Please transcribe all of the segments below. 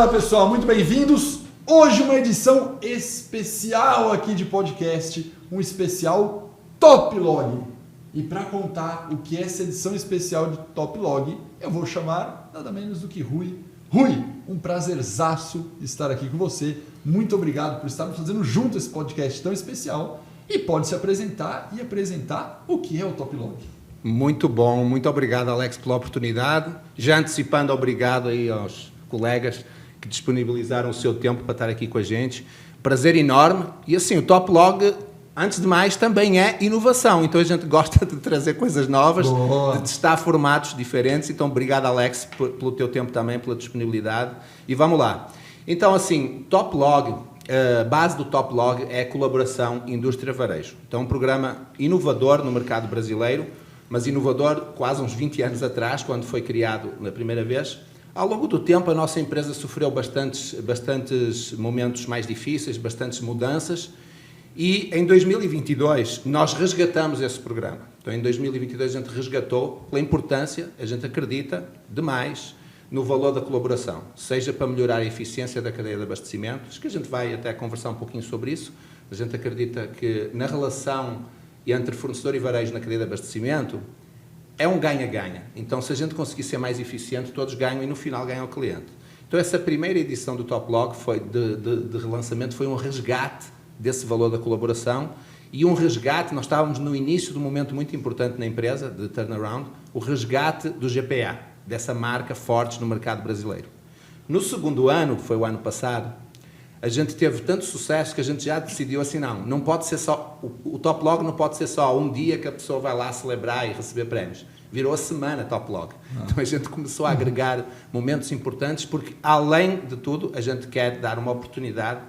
Fala pessoal, muito bem-vindos. Hoje uma edição especial aqui de podcast, um especial Top Log. E para contar o que é essa edição especial de Top Log, eu vou chamar nada menos do que Rui. Rui, um prazerzaço estar aqui com você. Muito obrigado por estarmos fazendo junto esse podcast tão especial. E pode se apresentar e apresentar o que é o Top Log. Muito bom, muito obrigado, Alex, pela oportunidade. Já antecipando, obrigado aí aos colegas que disponibilizaram o seu tempo para estar aqui com a gente. Prazer enorme. E assim, o Top Log, antes de mais, também é inovação. Então a gente gosta de trazer coisas novas, de testar formatos diferentes. Então obrigado, Alex, pelo teu tempo também, pela disponibilidade. E vamos lá. Então assim, Top Log, a base do Top Log é a colaboração indústria-varejo. Então um programa inovador no mercado brasileiro, mas inovador quase uns 20 anos atrás, quando foi criado na primeira vez. Ao longo do tempo, a nossa empresa sofreu bastantes momentos mais difíceis, bastantes mudanças, e em 2022 nós resgatamos esse programa. Então, em 2022 a gente resgatou pela importância, a gente acredita demais no valor da colaboração, seja para melhorar a eficiência da cadeia de abastecimento, acho que a gente vai até conversar um pouquinho sobre isso. A gente acredita que na relação entre fornecedor e varejo na cadeia de abastecimento, é um ganha-ganha. Então, se a gente conseguir ser mais eficiente, todos ganham e no final ganha o cliente. Então, essa primeira edição do Top Log foi de relançamento, foi um resgate desse valor da colaboração e um resgate, nós estávamos no início de um momento muito importante na empresa, de turnaround, o resgate do GPA, dessa marca forte no mercado brasileiro. No segundo ano, que foi o ano passado, a gente teve tanto sucesso que a gente já decidiu assim, não pode ser só, o Top Log não pode ser só um dia que a pessoa vai lá celebrar e receber prémios. Virou a semana Top Log. Então a gente começou a agregar momentos importantes porque, além de tudo, a gente quer dar uma oportunidade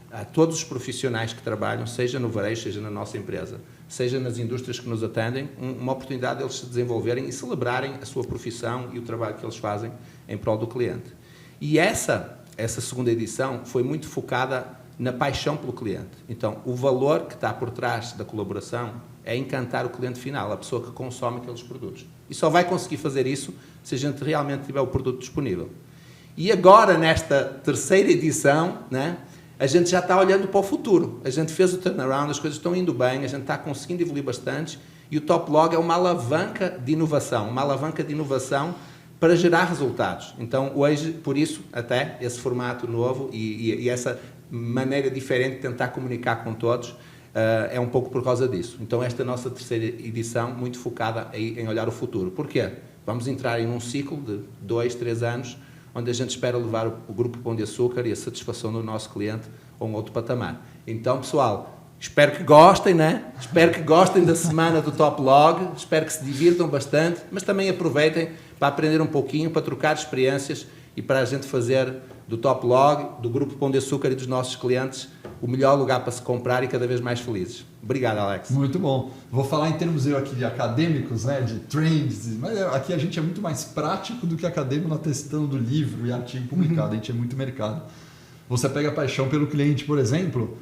a todos os profissionais que trabalham, seja no varejo, seja na nossa empresa, seja nas indústrias que nos atendem, uma oportunidade de eles se desenvolverem e celebrarem a sua profissão e o trabalho que eles fazem em prol do cliente. E essa segunda edição foi muito focada na paixão pelo cliente. Então, o valor que está por trás da colaboração é encantar o cliente final, a pessoa que consome aqueles produtos. E só vai conseguir fazer isso se a gente realmente tiver o produto disponível. E agora, nesta terceira edição, né, a gente já está olhando para o futuro. A gente fez o turnaround, as coisas estão indo bem, a gente está conseguindo evoluir bastante e o Top Log é uma alavanca de inovação, para gerar resultados. Então, hoje, por isso, até esse formato novo e essa maneira diferente de tentar comunicar com todos, é um pouco por causa disso. Então, esta nossa terceira edição, muito focada em olhar o futuro. Porquê? Vamos entrar em um ciclo de 2, 3 anos, onde a gente espera levar o Grupo Pão de Açúcar e a satisfação do nosso cliente a um outro patamar. Então, pessoal, espero que gostem, né? Espero que gostem da semana do Top Log, espero que se divirtam bastante, mas também aproveitem para aprender um pouquinho, para trocar experiências e para a gente fazer do Top Log, do Grupo Pão de Açúcar e dos nossos clientes o melhor lugar para se comprar e cada vez mais felizes. Obrigado, Alex. Muito bom. Vou falar em termos aqui de acadêmicos, né, de trends, mas aqui a gente é muito mais prático do que acadêmico na questão do livro e artigo publicado, a gente é muito mercado. Você pega a paixão pelo cliente, por exemplo,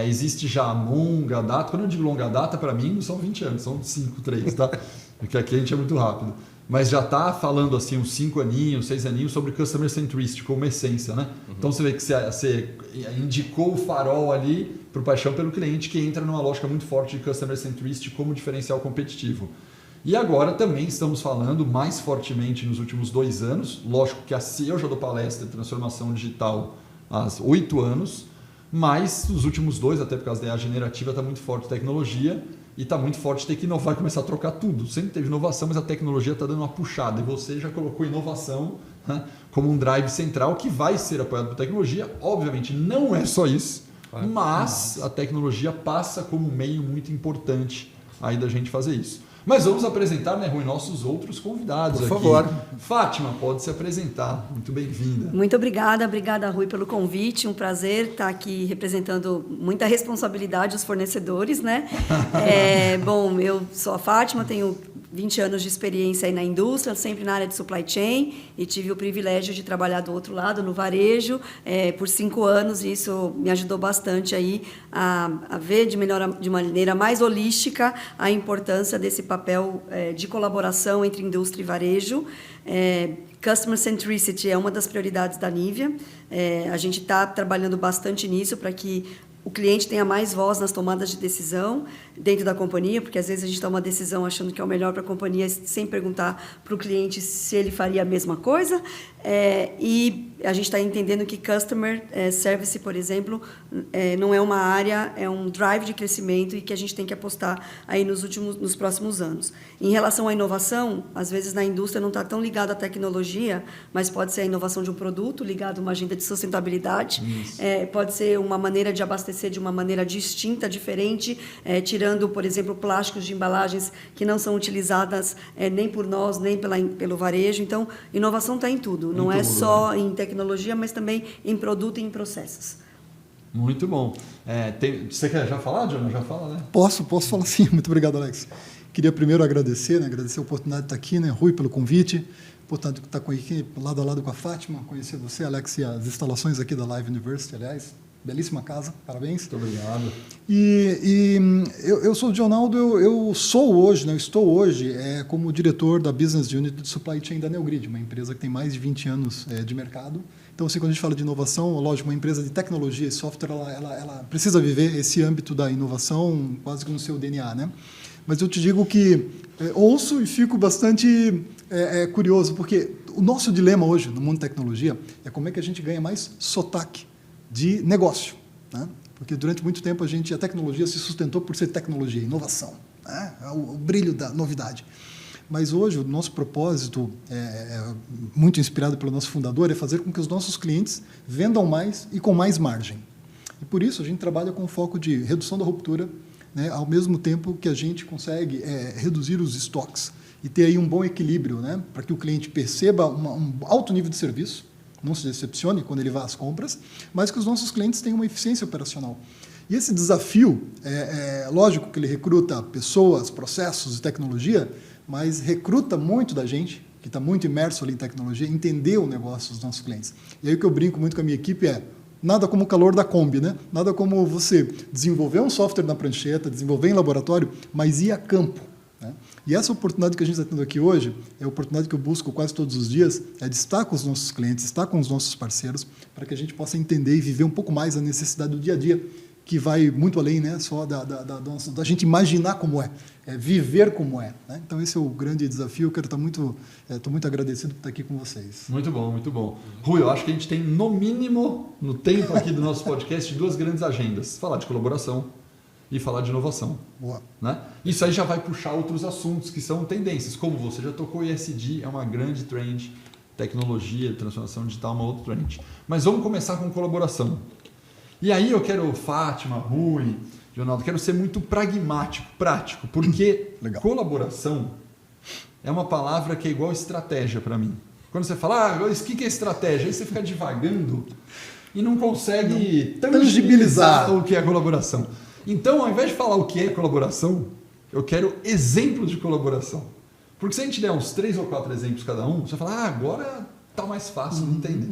existe já a longa data, quando eu digo longa data, para mim não são 20 anos, são 5, 3, tá? Porque aqui a gente é muito rápido. Mas já está falando assim uns 5 aninhos, 6 aninhos sobre Customer Centricity como essência, né? Então você vê que você indicou o farol ali para o paixão pelo cliente que entra numa lógica muito forte de Customer Centricity como diferencial competitivo. E agora também estamos falando mais fortemente nos últimos 2 anos, lógico que eu já dou palestra de transformação digital há 8 anos, mas os últimos 2, até por causa da IA generativa, está muito forte tecnologia e está muito forte ter que inovar e começar a trocar tudo. Sempre teve inovação, mas a tecnologia está dando uma puxada e você já colocou inovação, né, como um drive central que vai ser apoiado por tecnologia. Obviamente não é só isso, mas a tecnologia passa como um meio muito importante aí da gente fazer isso. Mas vamos apresentar, né, Rui, nossos outros convidados aqui. Por favor. Fátima, pode se apresentar. Muito bem-vinda. Muito obrigada, Rui, pelo convite. Um prazer estar aqui representando muita responsabilidade os fornecedores, né? Bom, eu sou a Fátima, tenho 20 anos de experiência aí na indústria, sempre na área de supply chain, e tive o privilégio de trabalhar do outro lado, no varejo, por 5 anos, e isso me ajudou bastante aí a ver de maneira mais holística a importância desse papel de colaboração entre indústria e varejo. Customer Centricity é uma das prioridades da Nivea. A gente está trabalhando bastante nisso para que o cliente tenha mais voz nas tomadas de decisão dentro da companhia, porque às vezes a gente toma uma decisão achando que é o melhor para a companhia sem perguntar para o cliente se ele faria a mesma coisa. E a gente está entendendo que Customer Service, por exemplo, não é uma área, é um drive de crescimento e que a gente tem que apostar aí nos próximos anos. Em relação à inovação, às vezes na indústria não está tão ligado à tecnologia, mas pode ser a inovação de um produto ligado a uma agenda de sustentabilidade, pode ser uma maneira de abastecer de uma maneira distinta, diferente, tirando, por exemplo, plásticos de embalagens que não são utilizadas nem por nós, nem pelo varejo. Então, inovação está em tudo. Não é só em tecnologia, mas também em produto e em processos. Muito bom. Você quer já falar, Jonah? Já fala, né? Posso falar sim. Muito obrigado, Alex. Queria primeiro agradecer a oportunidade de estar aqui, né? Rui, pelo convite. Oportunidade de estar aqui lado a lado com a Fátima, conhecer você, Alex, e as instalações aqui da Live University, aliás. Belíssima casa, parabéns. Muito obrigado. Eu sou o Dionaldo, eu estou hoje como diretor da Business Unit de Supply Chain da Neogrid, uma empresa que tem mais de 20 anos de mercado. Então, assim, quando a gente fala de inovação, lógico, uma empresa de tecnologia e software, ela precisa viver esse âmbito da inovação quase que no seu DNA, né? Mas eu te digo que ouço e fico bastante curioso, porque o nosso dilema hoje no mundo de tecnologia é como é que a gente ganha mais sotaque de negócio, né? Porque durante muito tempo a tecnologia se sustentou por ser tecnologia, inovação, né? O brilho da novidade. Mas hoje o nosso propósito, muito inspirado pelo nosso fundador, é fazer com que os nossos clientes vendam mais e com mais margem. E por isso a gente trabalha com foco de redução da ruptura, né? Ao mesmo tempo que a gente consegue reduzir os estoques e ter aí um bom equilíbrio, né? Para que o cliente perceba um alto nível de serviço, não se decepcione quando ele vá às compras, mas que os nossos clientes tenham uma eficiência operacional. E esse desafio, lógico que ele recruta pessoas, processos e tecnologia, mas recruta muito da gente, que está muito imerso ali em tecnologia, entender o negócio dos nossos clientes. E aí o que eu brinco muito com a minha equipe nada como o calor da Kombi, né? Nada como você desenvolver um software na prancheta, desenvolver em laboratório, mas ir a campo, né? E essa oportunidade que a gente está tendo aqui hoje é a oportunidade que eu busco quase todos os dias, de estar com os nossos clientes, estar com os nossos parceiros, para que a gente possa entender e viver um pouco mais a necessidade do dia a dia, que vai muito além, né, só da gente imaginar como é viver como é, né? Então esse é o grande desafio. Eu quero estar estou muito agradecido por estar aqui com vocês. Muito bom, muito bom. Rui, eu acho que a gente tem, no mínimo, no tempo aqui do nosso podcast, 2 grandes agendas. Falar de colaboração e falar de inovação. Boa. Né? Isso aí já vai puxar outros assuntos que são tendências, como você já tocou, ESG é uma grande trend, tecnologia, transformação digital é uma outra trend. Mas vamos começar com colaboração. E aí eu quero, Fátima, Rui, Dionaldo, quero ser muito pragmático, prático, porque colaboração é uma palavra que é igual estratégia para mim. Quando você fala, o que é estratégia? Aí você fica divagando e não consegue tangibilizar o que é colaboração. Então, ao invés de falar o que é colaboração, eu quero exemplos de colaboração. Porque se a gente der uns 3 ou 4 exemplos cada um, você vai falar, agora está mais fácil de entender.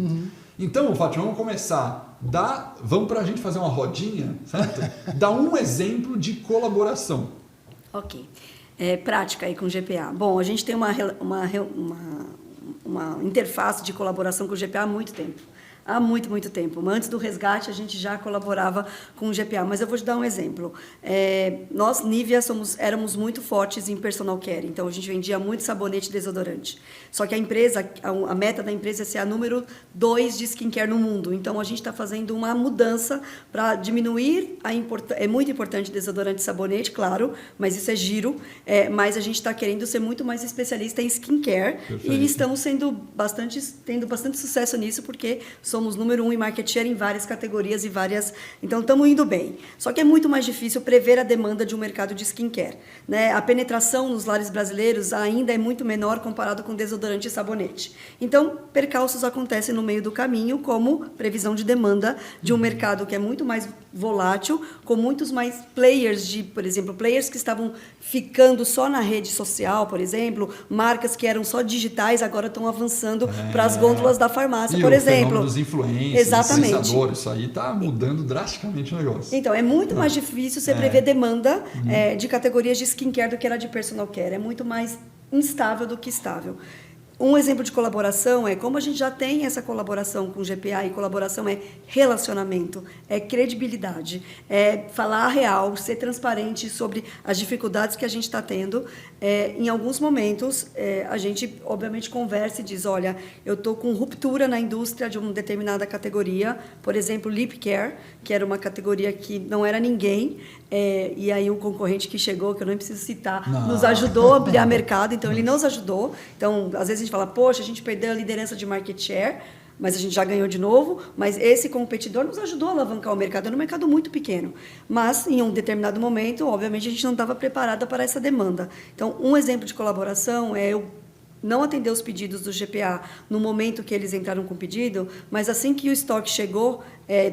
Então, Fátima, vamos começar. Vamos para a gente fazer uma rodinha, certo? Dá um exemplo de colaboração. Ok. Prática aí com o GPA. Bom, a gente tem uma interface de colaboração com o GPA há muito tempo. Há muito, muito tempo. Antes do resgate, a gente já colaborava com o GPA. Mas eu vou te dar um exemplo. Nós, Nivea, éramos muito fortes em personal care. Então, a gente vendia muito sabonete e desodorante. Só que a meta da empresa é ser a número 2 de skincare no mundo. Então, a gente está fazendo uma mudança para diminuir a importância. É muito importante desodorante e sabonete, claro, mas isso é giro. Mas a gente está querendo ser muito mais especialista em skincare. Perfeito. E estamos tendo bastante sucesso nisso, porque somos somos número 1 em market share em várias categorias e várias... Então, estamos indo bem. Só que é muito mais difícil prever a demanda de um mercado de skincare, né? A penetração nos lares brasileiros ainda é muito menor comparado com desodorante e sabonete. Então, percalços acontecem no meio do caminho, como previsão de demanda de um mercado que é muito mais volátil, com muitos mais players, por exemplo, players que estavam ficando só na rede social, por exemplo, marcas que eram só digitais, agora estão avançando para as gôndolas da farmácia, por exemplo. Dos influencers, exatamente. influenciadores, isso aí está mudando drasticamente o negócio. Então, é muito mais difícil você prever demanda de categorias de skincare do que era de personal care. É muito mais instável do que estável. Um exemplo de colaboração é como a gente já tem essa colaboração com o GPA, e colaboração é relacionamento, é credibilidade, é falar a real, ser transparente sobre as dificuldades que a gente está tendo. Em alguns momentos, a gente, obviamente, conversa e diz, olha, eu estou com ruptura na indústria de uma determinada categoria, por exemplo, lip care, que era uma categoria que não era ninguém, e aí um concorrente que chegou, que eu nem preciso citar, nos ajudou a ampliar mercado, então ele nos ajudou. Então, às vezes a gente fala, poxa, a gente perdeu a liderança de market share, mas a gente já ganhou de novo, mas esse competidor nos ajudou a alavancar o mercado. Era um mercado muito pequeno, mas em um determinado momento, obviamente, a gente não estava preparada para essa demanda. Então, um exemplo de colaboração é eu não atender os pedidos do GPA no momento que eles entraram com o pedido, mas assim que o estoque chegou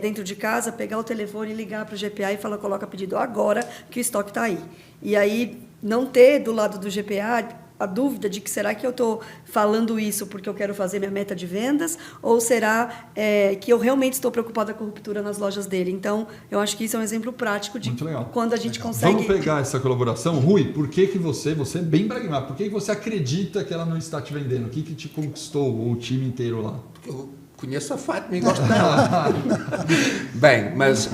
dentro de casa, pegar o telefone e ligar para o GPA e falar, coloca pedido agora que o estoque está aí. E aí, não ter do lado do GPA a dúvida de que será que eu estou falando isso porque eu quero fazer minha meta de vendas ou será que eu realmente estou preocupada com a ruptura nas lojas dele. Então, eu acho que isso é um exemplo prático de quando a gente consegue... Vamos pegar essa colaboração. Rui, por que você é bem pragmático, por que você acredita que ela não está te vendendo? O que te conquistou o time inteiro lá? Porque eu conheço a Fátima e gosto dela. Bem, mas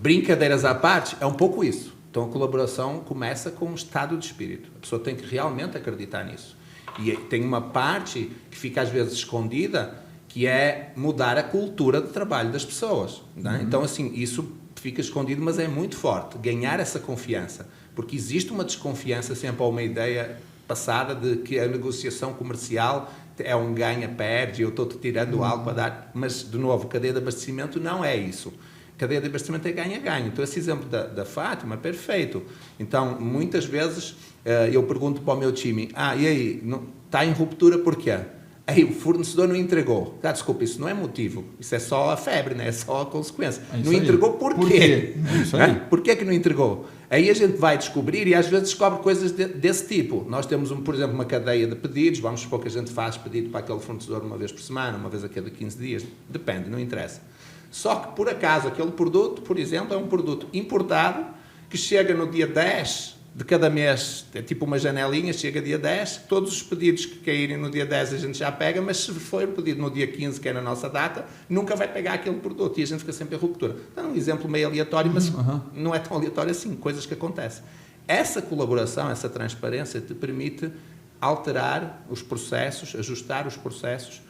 brincadeiras à parte, é um pouco isso. Então, a colaboração começa com um estado de espírito. A pessoa tem que realmente acreditar nisso. E tem uma parte que fica, às vezes, escondida, que é mudar a cultura de trabalho das pessoas. Não é? Então, assim, isso fica escondido, mas é muito forte. Ganhar essa confiança. Porque existe uma desconfiança sempre, ou uma ideia passada de que a negociação comercial é um ganha-perde, eu estou-te tirando algo para dar. Mas, de novo, cadeia de abastecimento não é isso. Cadeia de abastecimento é ganha-ganho. Então, esse exemplo da Fátima é perfeito. Então, muitas vezes, eu pergunto para o meu time, e aí, está em ruptura por quê? Aí, o fornecedor não entregou. Desculpa, isso não é motivo. Isso é só a febre, né? É só a consequência. Não entregou por quê? Por que não entregou? Aí a gente vai descobrir e às vezes descobre coisas desse tipo. Nós temos, por exemplo, uma cadeia de pedidos. Vamos supor que a gente faz pedido para aquele fornecedor uma vez por semana, uma vez a cada 15 dias. Depende, não interessa. Só que, por acaso, aquele produto, por exemplo, é um produto importado que chega no dia 10 de cada mês, é tipo uma janelinha, chega dia 10, todos os pedidos que caírem no dia 10 a gente já pega, mas se for pedido no dia 15, que é na nossa data, nunca vai pegar aquele produto e a gente fica sempre em ruptura. Então, um exemplo meio aleatório, mas não é tão aleatório assim, coisas que acontecem. Essa colaboração, essa transparência te permite alterar os processos, ajustar os processos,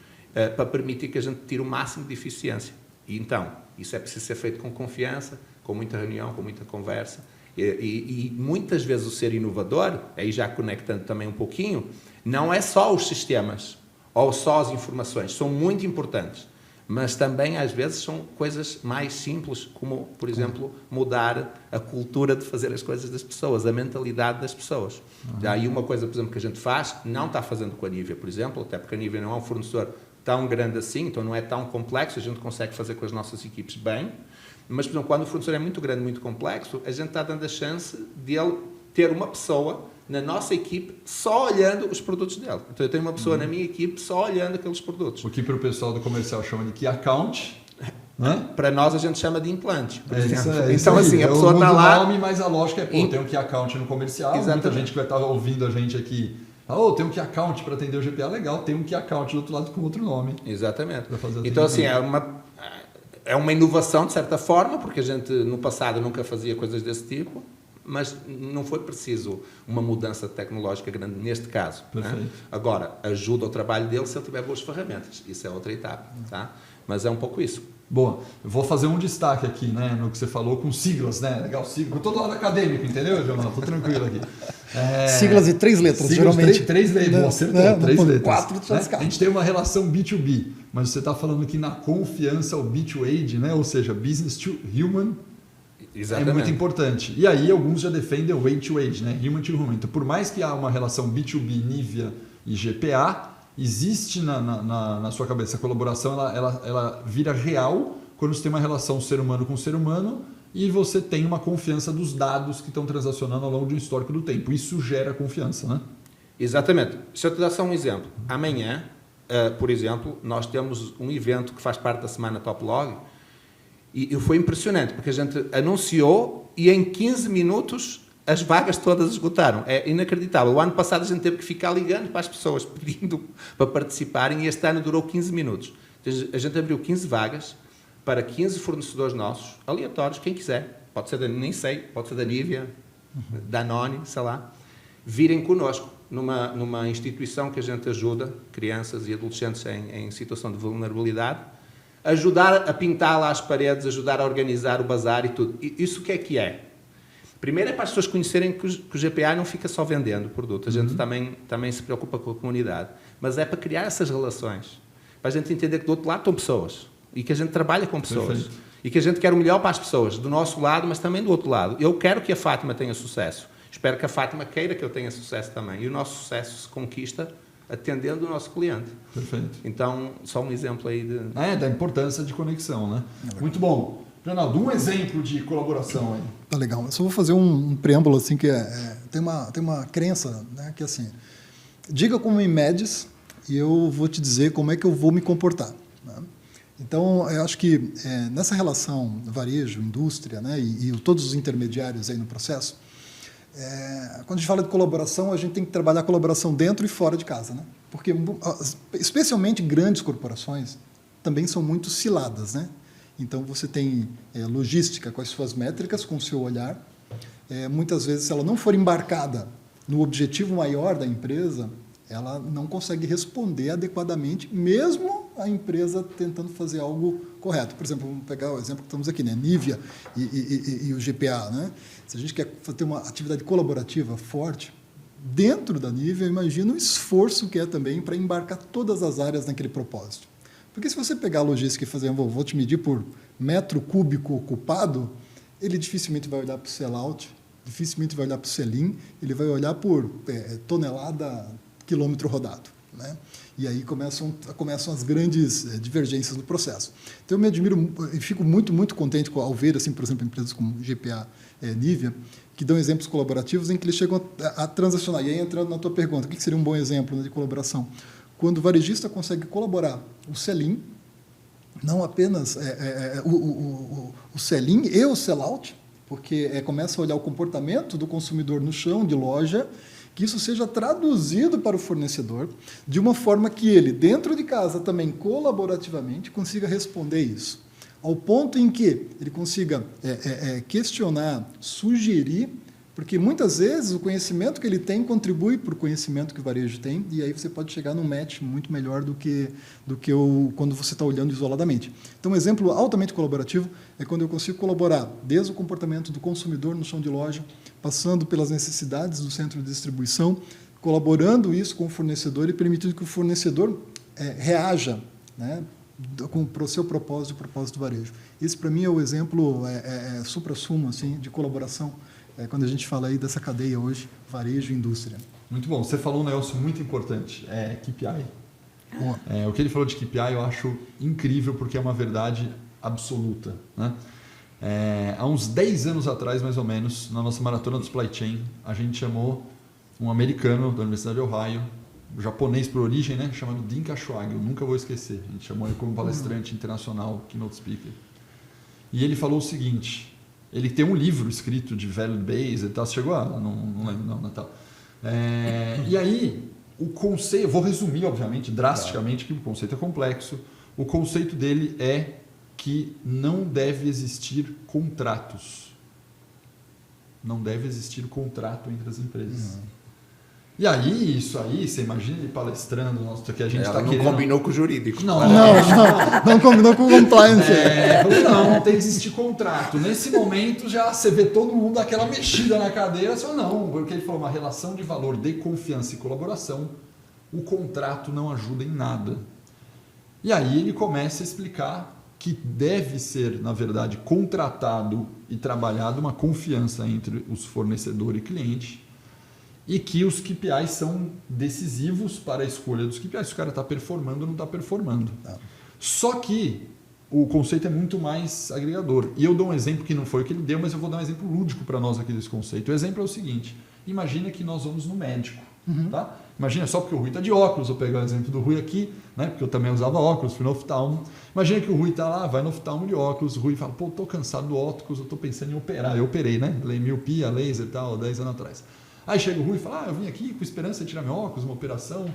para permitir que a gente tire o máximo de eficiência. E então, isso é preciso ser feito com confiança, com muita reunião, com muita conversa. E muitas vezes o ser inovador, aí já conectando também um pouquinho, não é só os sistemas ou só as informações, são muito importantes. Mas também, às vezes, são coisas mais simples, como, por exemplo, mudar a cultura de fazer as coisas das pessoas, a mentalidade das pessoas. Aí uma coisa, por exemplo, que a gente faz, não está fazendo com a Nivea, por exemplo, até porque a Nivea não é um fornecedor tão grande assim, então não é tão complexo, a gente consegue fazer com as nossas equipes bem, mas, por exemplo, quando o fornecedor é muito grande, muito complexo, a gente está dando a chance de ele ter uma pessoa na nossa equipe só olhando os produtos dele. Então eu tenho uma pessoa na minha equipe só olhando aqueles produtos. O que para o pessoal do comercial chama de key account, né? Para nós a gente chama de implante. Então, assim, a pessoa está lá... nome, mas a lógica é, tem um key account no comercial, Muita gente que vai estar ouvindo a gente aqui, tem um key account para atender o GPA, legal, tem um key account do outro lado com outro nome. Exatamente. Então, assim, é uma inovação, de certa forma, porque a gente, no passado, nunca fazia coisas desse tipo, mas não foi preciso uma mudança tecnológica grande neste caso. Né? Agora, ajuda o trabalho dele se ele tiver boas ferramentas. Isso é outra etapa. Tá? Mas é um pouco isso. Boa. Eu vou fazer um destaque aqui, né, no que você falou com siglas, né? Legal, siglas. Todo lado acadêmico, entendeu, Jonathan? Tô tranquilo aqui. Siglas de 3 letras, siglas geralmente. Três letras, acertou. 3 letras. 4 né? A gente tem uma relação B2B. mas você está falando que na confiança o B2A, né? Ou seja, business to human, Exatamente. é muito importante. E aí alguns já defendem o age-to-age, né? Human to human. Então, por mais que há uma relação B2B, Nivea e GPA, existe na sua cabeça a colaboração, ela vira real quando você tem uma relação ser humano com ser humano e você tem uma confiança dos dados que estão transacionando ao longo de um histórico do tempo. Isso gera confiança, né? Exatamente. Deixa eu te dar só um exemplo. Amanhã, por exemplo, nós temos um evento que faz parte da semana Toplog e foi impressionante, porque a gente anunciou e em 15 minutos as vagas todas esgotaram. É inacreditável. O ano passado a gente teve que ficar ligando para as pessoas, pedindo para participarem, e este ano durou 15 minutos. Então, a gente abriu 15 vagas para 15 fornecedores nossos, aleatórios, quem quiser. Pode ser nem sei, pode ser da Nivea, da Danone, sei lá. Virem connosco numa instituição que a gente ajuda crianças e adolescentes em situação de vulnerabilidade, ajudar a pintar lá as paredes, ajudar a organizar o bazar e tudo. Isso o que é? Primeiro é para as pessoas conhecerem que o GPA não fica só vendendo produto, a gente também se preocupa com a comunidade, mas é para criar essas relações, para a gente entender que do outro lado estão pessoas e que a gente trabalha com pessoas. Perfeito. E que a gente quer o melhor para as pessoas, do nosso lado, mas também do outro lado. Eu quero que a Fátima tenha sucesso. Espero que a Fátima queira que eu tenha sucesso também. E o nosso sucesso se conquista atendendo o nosso cliente. Perfeito. Então, só um exemplo aí da importância de conexão, né? Muito bom. Ronaldo, um exemplo de colaboração aí. Tá legal. Eu só vou fazer um preâmbulo assim que tem uma crença, né, que assim, diga como me medes e eu vou te dizer como é que eu vou me comportar, né? Então, eu acho que nessa relação varejo, indústria, né, e todos os intermediários aí no processo, quando a gente fala de colaboração, a gente tem que trabalhar a colaboração dentro e fora de casa, né? Porque, especialmente grandes corporações, também são muito ciladas, né? Então, você tem logística com as suas métricas, com o seu olhar. Muitas vezes, se ela não for embarcada no objetivo maior da empresa, ela não consegue responder adequadamente, mesmo a empresa tentando fazer algo correto. Por exemplo, vamos pegar o exemplo que estamos aqui, né? Nivea e o GPA, né? Se a gente quer ter uma atividade colaborativa forte, dentro da Nivea, imagina o esforço que é também para embarcar todas as áreas naquele propósito. Porque se você pegar a logística e fazer, vou te medir por metro cúbico ocupado, ele dificilmente vai olhar para o sellout, dificilmente vai olhar para o sell-in, ele vai olhar por tonelada, quilômetro rodado, né? E aí começam as grandes divergências do processo. Então, eu me admiro e fico muito, muito contente ao ver, assim, por exemplo, empresas como GPA, Nivea, que dão exemplos colaborativos em que eles chegam a transacionar. E aí, entrando na tua pergunta, o que seria um bom exemplo, né, de colaboração? Quando o varejista consegue colaborar o sell-in, não apenas o sell-in e o sell-out, porque começa a olhar o comportamento do consumidor no chão de loja, que isso seja traduzido para o fornecedor de uma forma que ele, dentro de casa, também colaborativamente, consiga responder isso. Ao ponto em que ele consiga questionar, sugerir, porque muitas vezes o conhecimento que ele tem contribui para o conhecimento que o varejo tem, e aí você pode chegar num match muito melhor do que quando você está olhando isoladamente. Então, um exemplo altamente colaborativo é quando eu consigo colaborar desde o comportamento do consumidor no chão de loja, passando pelas necessidades do centro de distribuição, colaborando isso com o fornecedor e permitindo que o fornecedor reaja, né, para o seu propósito, o propósito do varejo. Esse, para mim, é o exemplo supra-sumo assim, de colaboração, quando a gente fala aí dessa cadeia hoje, varejo e indústria. Muito bom. Você falou um negócio muito importante, KPI. O que ele falou de KPI eu acho incrível, porque é uma verdade absoluta, né? Há uns 10 anos atrás, mais ou menos, na nossa maratona do Supply Chain, a gente chamou um americano da Universidade de Ohio, japonês por origem, né, chamado Dean Kashuagi, eu nunca vou esquecer. A gente chamou ele como palestrante internacional, keynote speaker. E ele falou o seguinte... Ele tem um livro escrito de value base e tal. Você chegou a... Não lembro, não, Natal. E aí, o conceito... Eu vou resumir, obviamente, drasticamente, que o conceito é complexo. O conceito dele é que não deve existir contratos. Não deve existir contrato entre as empresas. E aí, isso aí, você imagina ele palestrando, nossa, que a gente está querendo... Não combinou com o jurídico. Não combinou com o compliance. Não tem que existir contrato. Nesse momento, já você vê todo mundo daquela mexida na cadeira, você fala, não, porque ele falou uma relação de valor de confiança e colaboração, o contrato não ajuda em nada. E aí ele começa a explicar que deve ser, na verdade, contratado e trabalhado uma confiança entre os fornecedor e cliente, e que os KPIs são decisivos para a escolha dos KPIs. Se o cara está performando ou não está performando. Só que o conceito é muito mais agregador. E eu dou um exemplo que não foi o que ele deu, mas eu vou dar um exemplo lúdico para nós aqui desse conceito. O exemplo é o seguinte: imagina que nós vamos no médico. Tá? Imagina, só porque o Rui está de óculos, vou pegar o exemplo do Rui aqui, né? Porque eu também usava óculos, fui no oftalmo. Imagina que o Rui está lá, vai no oftalmo de óculos, o Rui fala, pô, estou cansado do óculos, eu estou pensando em operar. Eu operei, né? Miopia, laser e tal, 10 anos atrás. Aí chega o Rui e fala, eu vim aqui com esperança de tirar meu óculos, uma operação.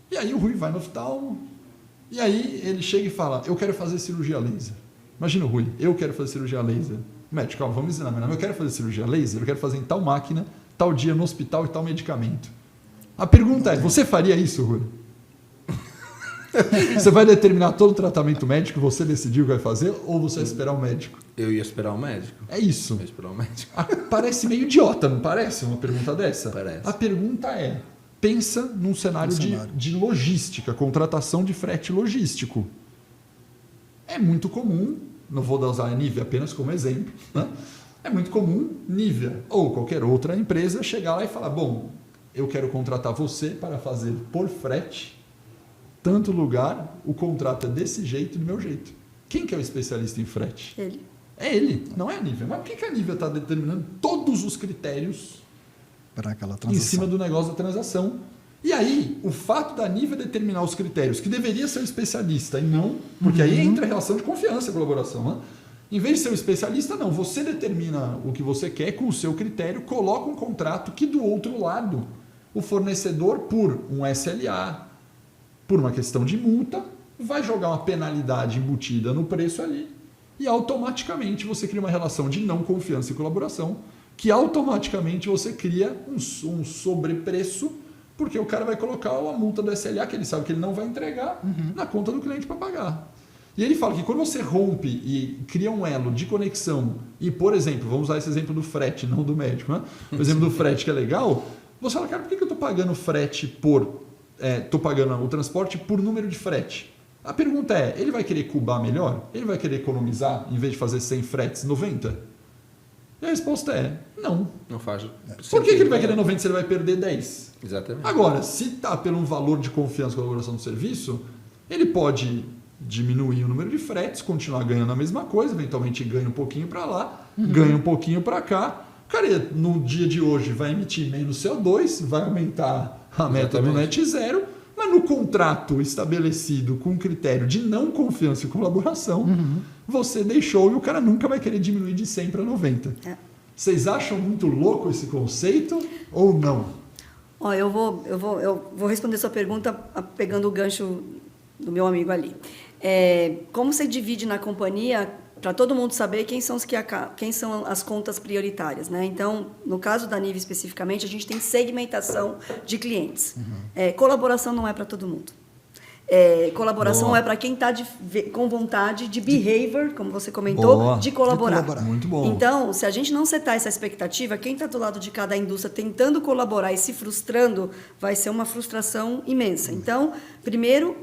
E aí o Rui vai no oftalmo, e aí ele chega e fala, eu quero fazer cirurgia laser. Imagina o Rui, eu quero fazer cirurgia laser. Médico, calma, vamos ensinar, eu quero fazer cirurgia laser, eu quero fazer em tal máquina, tal dia no hospital e tal medicamento. A pergunta é, você faria isso, Rui? Você vai determinar todo o tratamento médico, você decidiu o que vai fazer, ou você vai esperar o médico? Eu ia esperar o médico. É isso. Eu ia esperar o médico. Parece meio idiota, não parece uma pergunta dessa? Parece. A pergunta é, pensa num cenário de logística, contratação de frete logístico. É muito comum, não vou usar a Nivea apenas como exemplo, né? É muito comum Nivea ou qualquer outra empresa chegar lá e falar, bom, eu quero contratar você para fazer por frete, tanto lugar, o contrato é desse jeito, do meu jeito. Quem que é o especialista em frete? Ele. É ele, não é a Nivea. Mas por que a Nivea está determinando todos os critérios para aquela em transação. cima do negócio da transação? E aí, o fato da Nivea determinar os critérios, que deveria ser o especialista e não, porque aí entra a relação de confiança e colaboração, né? Em vez de ser o especialista, não. Você determina o que você quer com o seu critério, coloca um contrato que do outro lado, o fornecedor, por um SLA, por uma questão de multa, vai jogar uma penalidade embutida no preço ali e automaticamente você cria uma relação de não confiança e colaboração, que automaticamente você cria um sobrepreço, porque o cara vai colocar a multa do SLA, que ele sabe que ele não vai entregar, na conta do cliente para pagar. E ele fala que quando você rompe e cria um elo de conexão, e por exemplo, vamos usar esse exemplo do frete, não do médico, né? O exemplo do frete que é legal, você fala, cara, por que eu estou pagando frete estou pagando o transporte por número de frete? A pergunta é, ele vai querer cubar melhor? Ele vai querer economizar, em vez de fazer 100 fretes, 90? E a resposta é, não. Não faz. Por que ele vai querer 90 se ele vai perder 10? Exatamente. Agora, se está pelo valor de confiança e colaboração do serviço, ele pode diminuir o número de fretes, continuar ganhando a mesma coisa, eventualmente ganha um pouquinho para lá, ganha um pouquinho para cá. Cara, no dia de hoje vai emitir menos CO2, vai aumentar a meta do net zero, mas no contrato estabelecido com critério de não confiança e colaboração, você deixou e o cara nunca vai querer diminuir de 100 para 90. Vocês acham muito louco esse conceito ou não? Ó, eu vou responder sua pergunta pegando o gancho do meu amigo ali. Como você divide na companhia para todo mundo saber quem são as contas prioritárias, né? Então, no caso da Nivea especificamente, a gente tem segmentação de clientes. Colaboração não é para todo mundo. Colaboração é para quem está com vontade de behavior, como você comentou, de colaborar. Muito bom. Então, se a gente não setar essa expectativa, quem está do lado de cada indústria tentando colaborar e se frustrando, vai ser uma frustração imensa. Então, primeiro,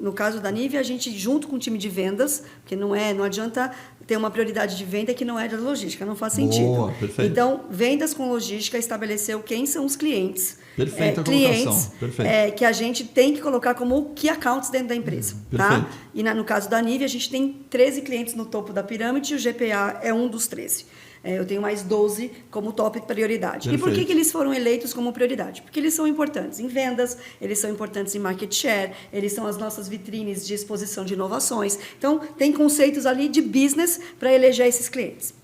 no caso da Nivea, a gente, junto com o time de vendas, porque não adianta ter uma prioridade de venda que não é da logística, não faz sentido. Boa, perfeito. Então, vendas com logística estabeleceu quem são os clientes. Perfeita clientes colocação. Perfeito. Que a gente tem que colocar como key accounts dentro da empresa. Tá? E no caso da Nivea, a gente tem 13 clientes no topo da pirâmide e o GPA é um dos 13. Eu tenho mais 12 como top prioridade. Perfeito. E por que eles foram eleitos como prioridade? Porque eles são importantes em vendas, eles são importantes em market share, eles são as nossas vitrines de exposição de inovações. Então, tem conceitos ali de business para eleger esses clientes.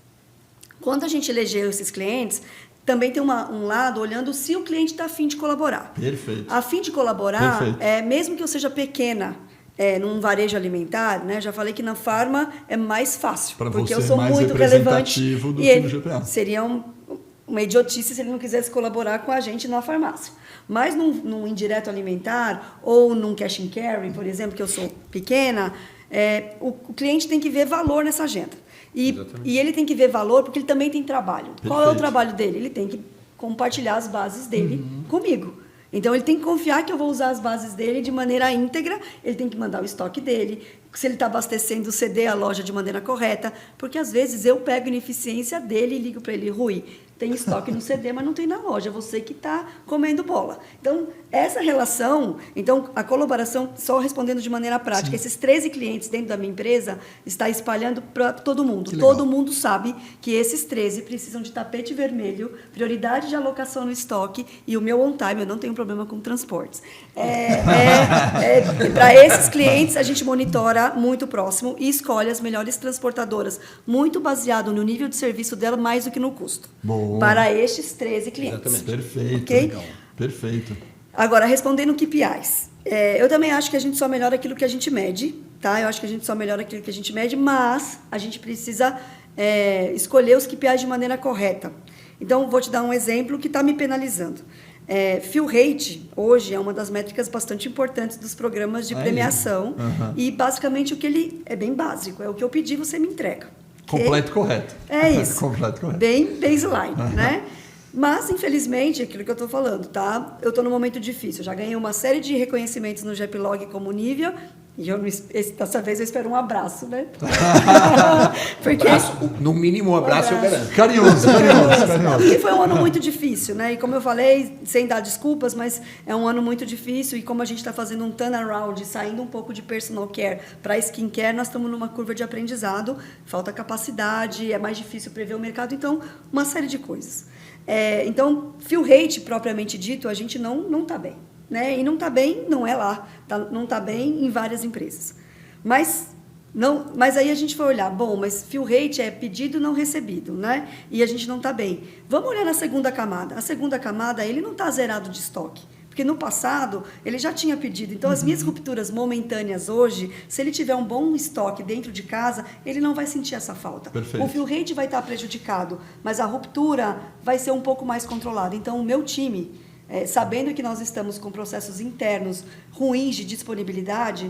Quando a gente elegeu esses clientes, também tem um lado olhando se o cliente está a fim de colaborar. Perfeito. A fim de colaborar, mesmo que eu seja pequena, num varejo alimentar, né? Já falei que na farma é mais fácil, porque eu sou muito relevante do e que no GPA. Seria uma idiotice se ele não quisesse colaborar com a gente na farmácia. Mas num indireto alimentar ou num cash and carry, por exemplo, que eu sou pequena, o cliente tem que ver valor nessa agenda. E ele tem que ver valor porque ele também tem trabalho. Perfeito. Qual é o trabalho dele? Ele tem que compartilhar as bases dele comigo. Então, ele tem que confiar que eu vou usar as bases dele de maneira íntegra, ele tem que mandar o estoque dele, se ele está abastecendo o CD, a loja de maneira correta, porque às vezes eu pego a ineficiência dele e ligo para ele, Rui, tem estoque no CD, mas não tem na loja, você que está comendo bola. Então, essa relação, então, a colaboração, só respondendo de maneira prática, esses 13 clientes dentro da minha empresa está espalhando para todo mundo. Todo mundo sabe que esses 13 precisam de tapete vermelho, prioridade de alocação no estoque e o meu on time, eu não tenho problema com transportes. Para esses clientes, a gente monitora muito próximo e escolhe as melhores transportadoras, muito baseado no nível de serviço dela, mais do que no custo. Boa. Para estes 13 clientes. Exatamente. Perfeito. Ok? Legal. Perfeito. Agora, respondendo KPIs. Eu também acho que a gente só melhora aquilo que a gente mede, tá? Eu acho que a gente só melhora aquilo que a gente mede, mas a gente precisa escolher os KPIs de maneira correta. Então, vou te dar um exemplo que está me penalizando. Fill rate, hoje, é uma das métricas bastante importantes dos programas de premiação. E, basicamente, o que ele é bem básico. É o que eu pedi, você me entrega. Completo correto. É isso. Completo correto. Bem baseline, né? Mas, infelizmente, é aquilo que eu estou falando, tá? Eu estou num momento difícil. Eu já ganhei uma série de reconhecimentos no GEPlog como nível. E dessa vez eu espero um abraço, né? Porque, No mínimo, um abraço eu garanto. Carinhoso. porque foi um ano muito difícil, né? E como eu falei, sem dar desculpas, mas é um ano muito difícil. E como a gente está fazendo um turnaround, saindo um pouco de personal care para skincare, nós estamos numa curva de aprendizado. Falta capacidade, é mais difícil prever o mercado. Então, uma série de coisas. Então, fill rate, propriamente dito, a gente não está bem. Né? E não está bem, não é lá, não está bem em várias empresas. Mas aí a gente foi olhar, mas fill rate é pedido não recebido, né? E a gente não está bem. Vamos olhar na segunda camada. A segunda camada, ele não está zerado de estoque. Porque no passado, ele já tinha pedido. Então, as minhas rupturas momentâneas hoje, se ele tiver um bom estoque dentro de casa, ele não vai sentir essa falta. Perfeito. O fill rate vai estar prejudicado, mas a ruptura vai ser um pouco mais controlada. Então, o meu time, sabendo que nós estamos com processos internos ruins de disponibilidade,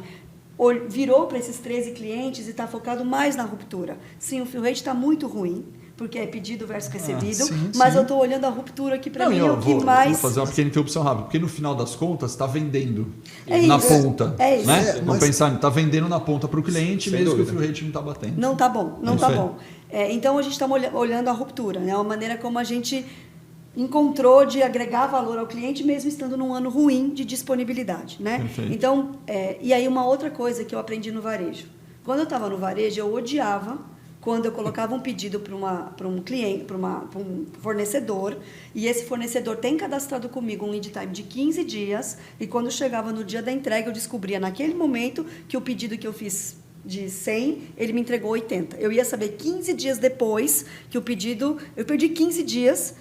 virou para esses 13 clientes e está focado mais na ruptura. Sim, o fill rate está muito ruim, porque é pedido versus recebido, mas eu estou olhando a ruptura aqui para mim, o que mais... Vou fazer uma pequena interrupção rápida, porque no final das contas está vendendo É na isso. ponta. É isso. Né? Não pensar, está vendendo na ponta para o cliente, Sem mesmo dúvida. que o fill rate não está batendo. Não está bom, não É está isso aí. bom. Então, a gente está olhando a ruptura, né? A maneira como a gente encontrou de agregar valor ao cliente, mesmo estando num ano ruim de disponibilidade, né? Perfeito. Então, e aí uma outra coisa que eu aprendi no varejo. Quando eu estava no varejo, eu odiava quando eu colocava um pedido para um cliente, para um fornecedor, e esse fornecedor tem cadastrado comigo um lead time de 15 dias, e quando chegava no dia da entrega, eu descobria naquele momento que o pedido que eu fiz de 100, ele me entregou 80. Eu ia saber 15 dias depois que o pedido... Eu perdi 15 dias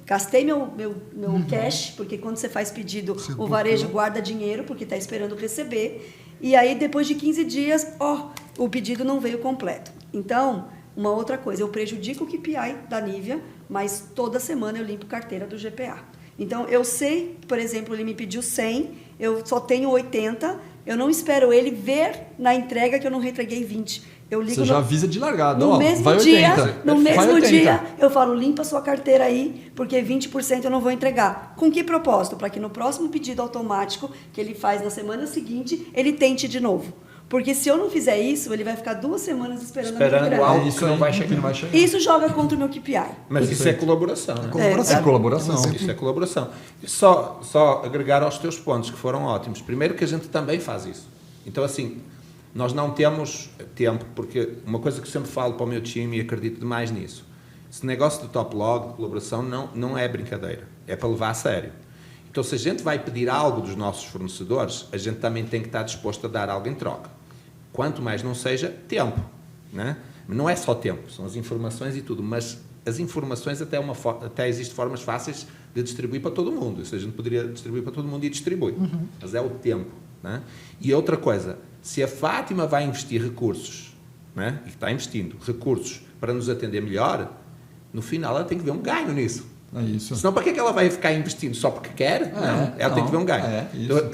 gastei meu cash, porque quando você faz pedido, o varejo guarda dinheiro, porque está esperando receber. E aí, depois de 15 dias, o pedido não veio completo. Então, uma outra coisa, eu prejudico o KPI da Nivea, mas toda semana eu limpo carteira do GPA. Então, eu sei, por exemplo, ele me pediu 100, eu só tenho 80, eu não espero ele ver na entrega que eu não entreguei 20. Eu ligo Você já avisa de largada. no mesmo vai dia, 80. no Vai mesmo 80. dia, eu falo, limpa sua carteira aí, porque 20% eu não vou entregar. Com que propósito? Para que no próximo pedido automático que ele faz na semana seguinte, ele tente de novo. Porque se eu não fizer isso, ele vai ficar 2 semanas esperando a minha entrega. algo Isso que não aí, vai que chegar. não vai chegar. Isso joga contra o meu KPI. Mas isso é colaboração, né? É colaboração. Isso é colaboração. Só agregar aos teus pontos, que foram ótimos. Primeiro que a gente também faz isso. Então, assim, nós não temos tempo, porque uma coisa que eu sempre falo para o meu time, e acredito demais nisso, esse negócio do top log, de colaboração, não é brincadeira. É para levar a sério. Então, se a gente vai pedir algo dos nossos fornecedores, a gente também tem que estar disposto a dar algo em troca. Quanto mais não seja, tempo. Né? Não é só tempo, são as informações e tudo, mas as informações até existem formas fáceis de distribuir para todo mundo. Ou seja, a gente poderia distribuir para todo mundo e distribui. Mas é o tempo. Né? E outra coisa, se a Fátima vai investir recursos, né? E está investindo recursos para nos atender melhor, no final ela tem que ver um ganho nisso. É isso. Senão, para que é que ela vai ficar investindo só porque quer? Não, ela tem que ver um ganho.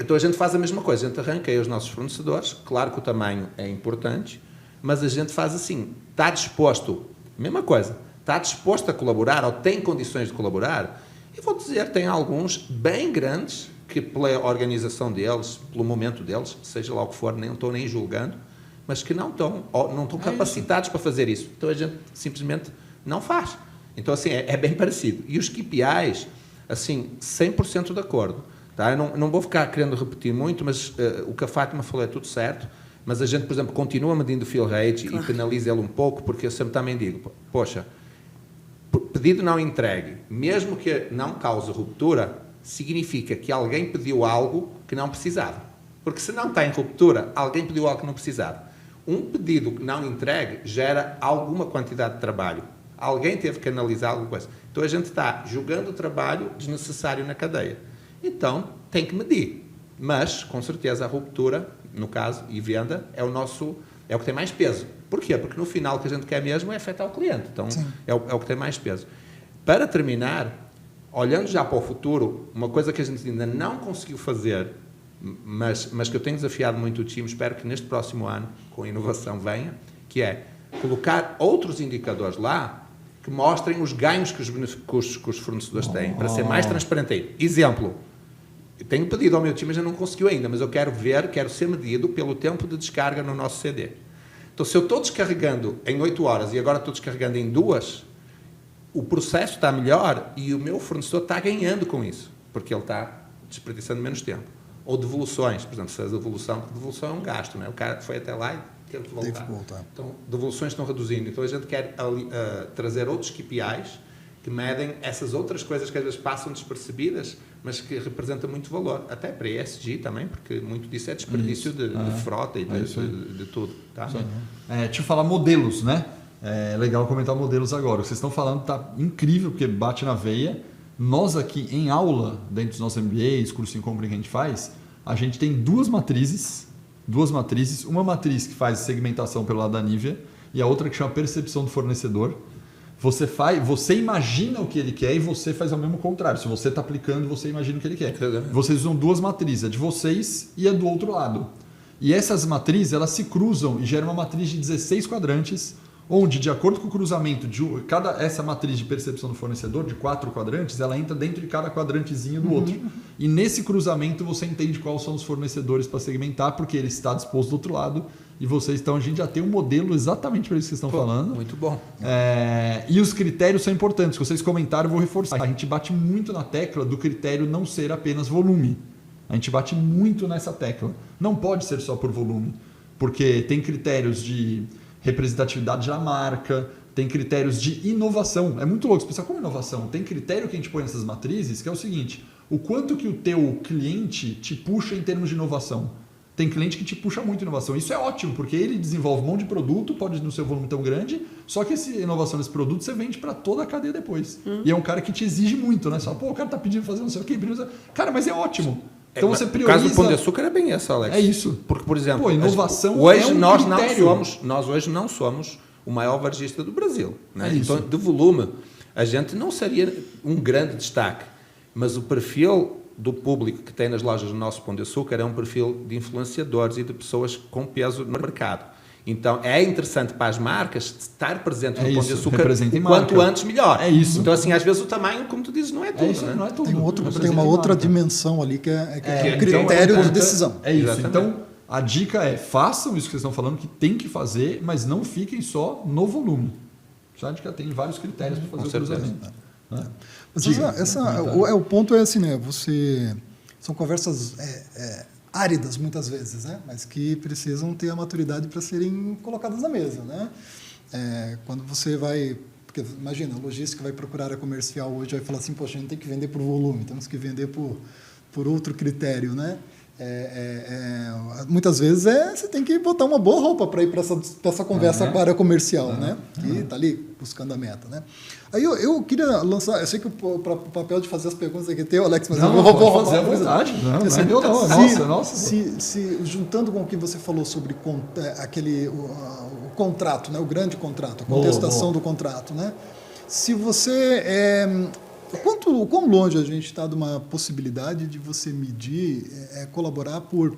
Então, a gente faz a mesma coisa. A gente arranqueia os nossos fornecedores. Claro que o tamanho é importante, mas a gente faz assim. Está disposto, mesma coisa, está disposto a colaborar ou tem condições de colaborar, E vou dizer, tem alguns bem grandes que pela organização deles, pelo momento deles, seja lá o que for, nem estou nem julgando, mas que não estão capacitados para fazer isso. Então a gente simplesmente não faz. Então assim, é bem parecido. E os KPIs, assim, 100% de acordo. Tá? Eu não vou ficar querendo repetir muito, mas o que a Fátima falou é tudo certo, mas a gente, por exemplo, continua medindo o fill rate e penaliza ele um pouco, porque eu sempre também digo, poxa, pedido não entregue, mesmo que não cause ruptura, significa que alguém pediu algo que não precisava. Porque se não está em ruptura, alguém pediu algo que não precisava. Um pedido que não entregue gera alguma quantidade de trabalho. Alguém teve que analisar alguma coisa. Então a gente está jogando o trabalho desnecessário na cadeia. Então tem que medir. Mas, com certeza, a ruptura, no caso, e venda, é o que tem mais peso. Porquê? Porque no final o que a gente quer mesmo é afetar o cliente. Então é o que tem mais peso. Para terminar, olhando já para o futuro, uma coisa que a gente ainda não conseguiu fazer, mas que eu tenho desafiado muito o time, espero que neste próximo ano, com a inovação, venha, que é colocar outros indicadores lá que mostrem os ganhos que os fornecedores têm, para ser mais transparente aí. Exemplo, eu tenho pedido ao meu time, mas já não conseguiu ainda, mas eu quero ser medido pelo tempo de descarga no nosso CD. Então, se eu estou descarregando em 8 horas e agora estou descarregando em 2, o processo está melhor e o meu fornecedor está ganhando com isso, porque ele está desperdiçando menos tempo. Ou devoluções, por exemplo, se a devolução é um gasto, não é? O cara foi até lá e teve que voltar. Então, devoluções estão reduzindo. Então, a gente quer trazer outros KPIs que medem essas outras coisas que às vezes passam despercebidas, mas que representam muito valor. Até para ESG também, porque muito disso é desperdício de frota e de tudo. Tá? Deixa eu falar modelos, né? É legal comentar modelos agora. O que vocês estão falando está incrível, porque bate na veia. Nós aqui em aula, dentro dos nossos MBAs, curso em compra que a gente faz, a gente tem duas matrizes. Uma matriz que faz segmentação pelo lado da Nivea e a outra que chama percepção do fornecedor. Você imagina o que ele quer e você faz ao mesmo contrário. Se você está aplicando, você imagina o que ele quer. Vocês usam duas matrizes, a de vocês e a do outro lado. E essas matrizes, elas se cruzam e geram uma matriz de 16 quadrantes, onde, de acordo com o cruzamento de essa matriz de percepção do fornecedor, de 4 quadrantes, ela entra dentro de cada quadrantezinho do outro. E nesse cruzamento você entende quais são os fornecedores para segmentar, porque ele está disposto do outro lado. E a gente já tem um modelo exatamente para isso que vocês estão falando. Muito bom. E os critérios são importantes. Se vocês comentaram, eu vou reforçar. A gente bate muito na tecla do critério não ser apenas volume. A gente bate muito nessa tecla. Não pode ser só por volume, porque tem critérios de representatividade da marca, tem critérios de inovação. É muito louco. Você pensa, como inovação? Tem critério que a gente põe nessas matrizes, que é o seguinte: o quanto que o teu cliente te puxa em termos de inovação. Tem cliente que te puxa muito inovação. Isso é ótimo, porque ele desenvolve um monte de produto, pode no seu volume tão grande, só que essa inovação desse produto você vende para toda a cadeia depois. E é um cara que te exige muito, né? Só, o cara tá pedindo fazer não sei o quê. Cara, mas é ótimo. Então você prioriza... O caso do Pão de Açúcar é bem esse, Alex. É isso. Porque, por exemplo, inovação hoje é um nós hoje não somos o maior varejista do Brasil. Né? Então, de volume, a gente não seria um grande destaque, mas o perfil do público que tem nas lojas do nosso Pão de Açúcar é um perfil de influenciadores e de pessoas com peso no mercado. Então, é interessante para as marcas estar presente no Pão de Açúcar o quanto antes melhor. É isso. Então, assim, às vezes o tamanho, como tu dizes, não é tudo. Isso, né? não é tudo. Tem uma outra dimensão ali que é o critério de decisão. É isso. Exatamente. Então, a dica é, façam isso que vocês estão falando, que tem que fazer, mas não fiquem só no volume. A dica tem vários critérios para fazer o cruzamento. Mas o ponto é assim, né? São conversas áridas muitas vezes, né? Mas que precisam ter a maturidade para serem colocadas na mesa, né? Quando você vai, porque imagina, a logística vai procurar a comercial hoje, vai falar assim, poxa, a gente tem que vender por volume, temos que vender por outro critério, né? Muitas vezes você tem que botar uma boa roupa para ir para essa conversa com a área comercial, né? Que está ali buscando a meta, né? Aí eu queria lançar, eu sei que o papel de fazer as perguntas aqui tem o Alex, mas eu vou fazer à vontade. Juntando com o que você falou sobre o contrato, né? O grande contrato, a contestação do contrato, né? Se você quão longe a gente está de uma possibilidade de você medir, colaborar por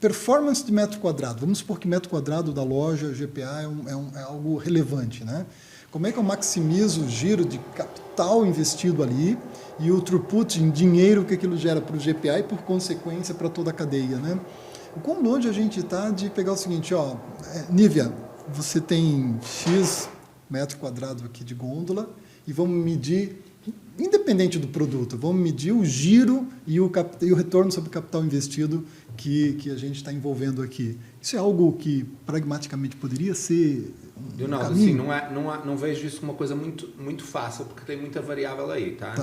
performance de metro quadrado? Vamos supor que metro quadrado da loja GPA é algo relevante, né? como é que eu maximizo o giro de capital investido ali e o throughput em dinheiro que aquilo gera para o GPA e, por consequência, para toda a cadeia, né? O quão longe a gente está de pegar o seguinte, ó, Nívia, você tem X metro quadrado aqui de gôndola e vamos medir, independente do produto, vamos medir o giro e o retorno sobre o capital investido que a gente está envolvendo aqui. Isso é algo que, pragmaticamente, poderia ser Leonardo, assim, não vejo isso como uma coisa muito, muito fácil, porque tem muita variável aí, tá?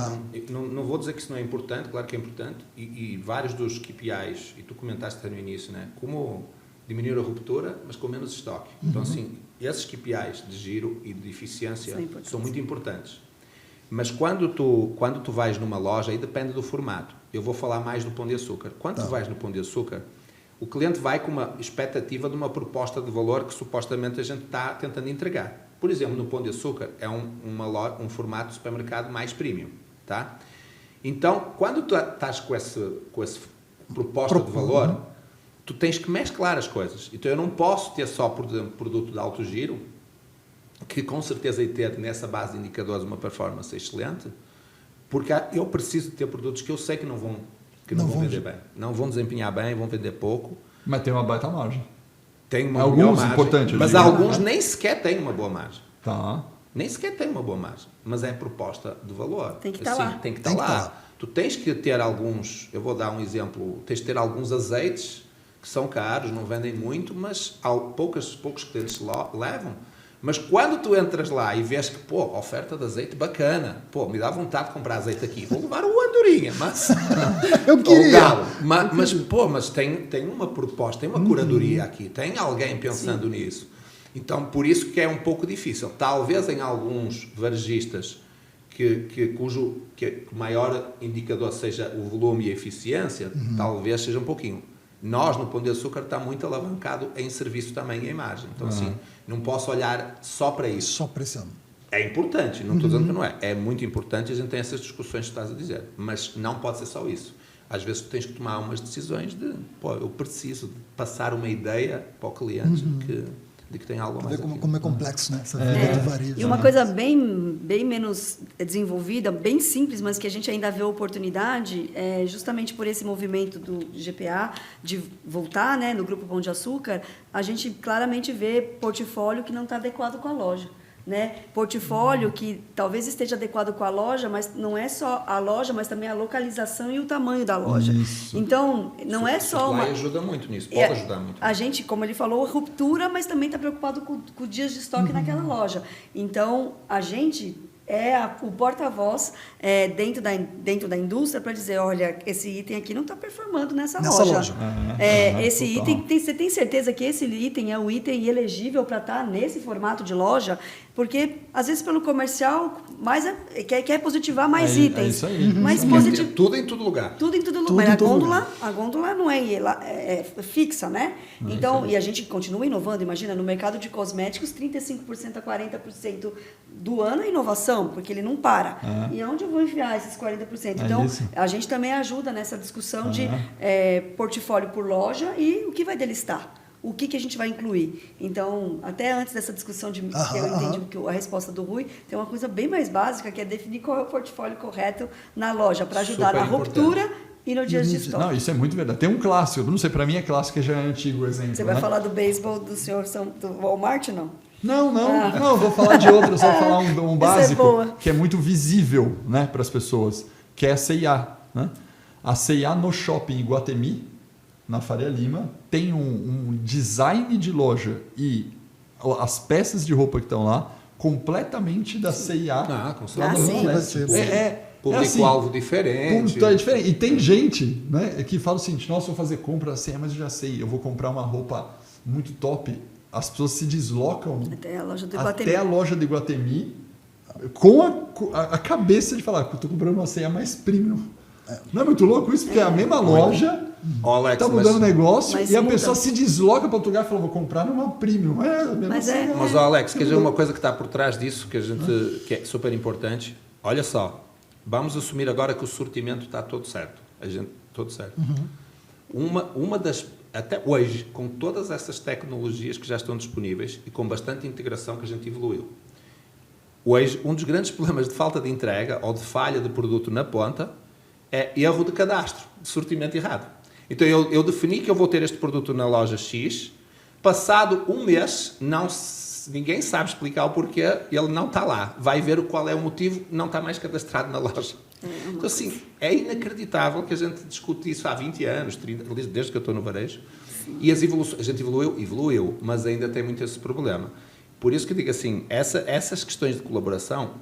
Não vou dizer que isso não é importante, claro que é importante, e vários dos KPIs, e tu comentaste até no início, né? Como diminuir a ruptura, mas com menos estoque. Então, assim, esses KPIs de giro e de eficiência são muito importantes. Mas quando tu vais numa loja, aí depende do formato. Eu vou falar mais do Pão de Açúcar. Quando tu vais no Pão de Açúcar, o cliente vai com uma expectativa de uma proposta de valor que supostamente a gente está tentando entregar. Por exemplo, no Pão de Açúcar é um formato de supermercado mais premium, tá? Então, quando tu estás com essa proposta de valor, tu tens que mesclar as coisas. Então, eu não posso ter só, por exemplo, produto de alto giro, que com certeza ia ter nessa base de indicadores uma performance excelente, porque eu preciso ter produtos que eu sei que não vão vender bem. Não vão desempenhar bem, vão vender pouco. Mas tem uma baita margem. Tem uma alguns margem, importantes. Mas alguns nem sequer têm uma boa margem. Tá. Nem sequer têm uma boa margem. Mas é proposta de valor. Tem que estar lá. Tem que estar lá. Tu tens que ter alguns, eu vou dar um exemplo, tens que ter alguns azeites que são caros, não vendem muito, mas poucos clientes levam. Mas quando tu entras lá e vês que, oferta de azeite bacana, me dá vontade de comprar azeite aqui, vou levar o Andorinha, mas... Eu queria! Mas tem uma proposta, tem uma curadoria aqui, tem alguém pensando nisso. Então, por isso que é um pouco difícil. Talvez em alguns varejistas cujo maior indicador seja o volume e a eficiência, talvez seja um pouquinho. Nós, no Pão de Açúcar, está muito alavancado em serviço também e em margem. Então, assim, não posso olhar só para isso. Só para esse ano. É importante, não estou dizendo que não é. É muito importante e a gente tem essas discussões que estás a dizer. Mas não pode ser só isso. Às vezes tu tens que tomar umas decisões de, eu preciso de passar uma ideia para o cliente de que tem algo mais. Ver como é complexo, né? Essa vida de varejo. E uma coisa bem menos desenvolvida, bem simples, mas que a gente ainda vê oportunidade, justamente por esse movimento do GPA, de voltar, né, no Grupo Pão de Açúcar, a gente claramente vê portfólio que não está adequado com a loja. Né? Portfólio que talvez esteja adequado com a loja, mas não é só a loja, mas também a localização e o tamanho da loja. Isso. Então, não é só uma... ajuda muito nisso, pode ajudar muito. A gente, como ele falou, ruptura, mas também está preocupado com dias de estoque naquela loja. Então, a gente o porta-voz dentro da indústria para dizer, olha, esse item aqui não está performando nessa loja. Esse item, você tem certeza que esse item é um item elegível para estar nesse formato de loja? Porque, às vezes, pelo comercial, quer positivar mais itens. É isso aí. Mas tudo em todo lugar. Tudo em todo lugar. Mas a gôndola não é fixa, né? Então, e a gente continua inovando. Imagina, no mercado de cosméticos, 35% a 40% do ano é inovação, porque ele não para. E onde eu vou enfiar esses 40%? Então, a gente também ajuda nessa discussão de portfólio por loja e o que vai delistar. O que a gente vai incluir? Então, até antes dessa discussão que eu entendi que a resposta do Rui, tem uma coisa bem mais básica, que é definir qual é o portfólio correto na loja, para ajudar na ruptura e no dia de estoque. Não, isso é muito verdade. Tem um clássico, não sei, para mim é clássico, que já é antigo o exemplo. Você vai falar do beisebol do senhor do Walmart, não? Não, vou falar de outro, só falar um básico, que é muito visível, né, para as pessoas, que é a C&A. Né? A C&A no shopping Iguatemi, na Faria Lima, tem um design de loja e as peças de roupa que estão lá completamente da C&A. Com certeza. Público-alvo diferente. E tem gente, né, que fala assim, nossa, vou fazer compra assim, mas eu já sei, eu vou comprar uma roupa muito top. As pessoas se deslocam até a loja do Iguatemi, com a cabeça de falar, estou comprando uma C&A mais premium. Não é muito louco isso? Porque é a mesma loja... Está mudando o negócio e a pessoa se desloca para outro lugar e fala, vou comprar numa premium. Mas Alex, quer dizer uma coisa que está por trás disso, que é super importante. Olha só, vamos assumir agora que o sortimento está todo certo. Todo certo. Uma das... Até hoje, com todas essas tecnologias que já estão disponíveis e com bastante integração que a gente evoluiu, Hoje, um dos grandes problemas de falta de entrega ou de falha de produto na ponta é erro de cadastro, de sortimento errado. Então, eu defini que eu vou ter este produto na loja X, passado um mês, ninguém sabe explicar o porquê, ele não está lá. Vai ver qual é o motivo, não está mais cadastrado na loja. Então, assim, é inacreditável que a gente discute isso há 20 anos, 30, desde que eu estou no varejo. E a gente evoluiu, mas ainda tem muito esse problema. Por isso que eu digo assim, essas questões de colaboração,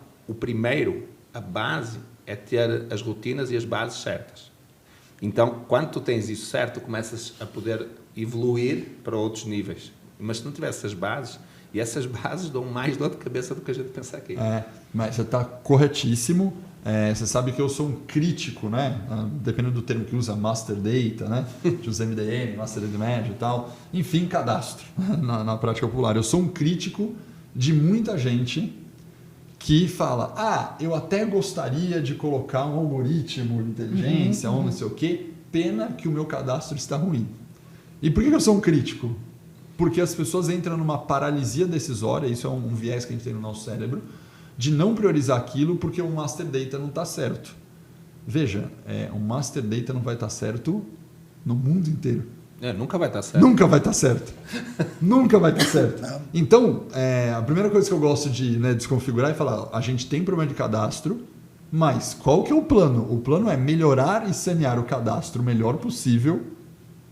a base é ter as rotinas e as bases certas. Então, quando tu tens isso certo, tu começas a poder evoluir para outros níveis. Mas se não tiver essas bases, e essas bases dão mais dor de cabeça do que a gente pensa aqui. Mas você está corretíssimo. Você sabe que eu sou um crítico, né? Dependendo do termo que usa, Master Data, né? Que usa MDM, Master Data Médio e tal. Enfim, cadastro, na prática popular. Eu sou um crítico de muita gente que fala, eu até gostaria de colocar um algoritmo de inteligência ou não sei o quê, pena que o meu cadastro está ruim. E por que eu sou um crítico? Porque as pessoas entram numa paralisia decisória, isso é um viés que a gente tem no nosso cérebro, de não priorizar aquilo porque o Master Data não está certo. Veja, o Master Data não vai estar certo no mundo inteiro. Nunca vai estar certo. Nunca vai estar certo. Nunca vai estar certo. Então, a primeira coisa que eu gosto de desconfigurar é falar, a gente tem problema de cadastro, mas qual que é o plano? O plano é melhorar e sanear o cadastro o melhor possível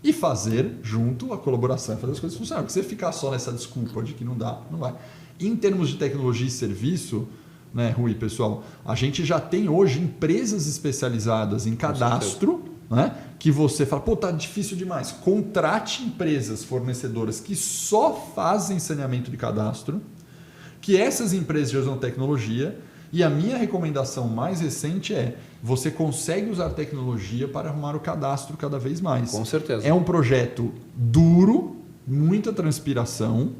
e fazer junto a colaboração, fazer as coisas funcionarem. Porque você ficar só nessa desculpa de que não dá, não vai. Em termos de tecnologia e serviço, né, Rui, pessoal, a gente já tem hoje empresas especializadas em cadastro, né, que você fala, tá difícil demais. Contrate empresas fornecedoras que só fazem saneamento de cadastro, que essas empresas já usam tecnologia, e a minha recomendação mais recente você consegue usar tecnologia para arrumar o cadastro cada vez mais. Com certeza. É um projeto duro, muita transpiração,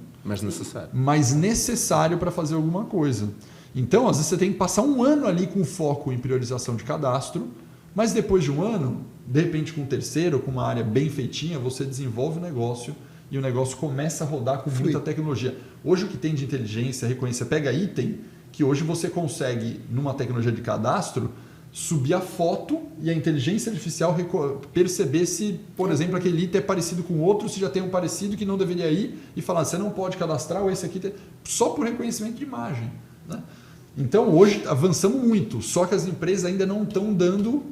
mas necessário para fazer alguma coisa. Então, às vezes você tem que passar um ano ali com foco em priorização de cadastro, mas depois de um ano, de repente com um terceiro, com uma área bem feitinha, você desenvolve o negócio e o negócio começa a rodar com muita tecnologia. Hoje o que tem de inteligência, reconhecer, pega item, que hoje você consegue, numa tecnologia de cadastro, subir a foto e a inteligência artificial perceber se, por exemplo, aquele item é parecido com outro, se já tem um parecido que não deveria ir, e falar, você não pode cadastrar ou esse aqui, só por reconhecimento de imagem. Né? Então, hoje avançamos muito, só que as empresas ainda não estão dando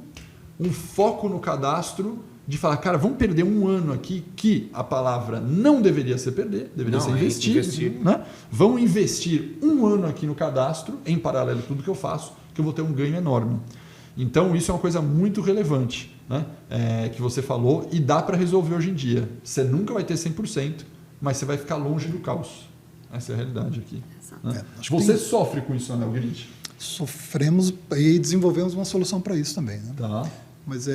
um foco no cadastro de falar, cara, vamos perder um ano aqui, que a palavra não deveria ser perder, deveria ser investir. Né? Vamos investir um ano aqui no cadastro, em paralelo a tudo que eu faço, que eu vou ter um ganho enorme. Então, isso é uma coisa muito relevante, né? Que você falou, e dá para resolver hoje em dia. Você nunca vai ter 100%, mas você vai ficar longe do caos. Essa é a realidade aqui. Né? Você sofre com isso, Anel Grid? Sofremos e desenvolvemos uma solução para isso também. Né? Tá. Mas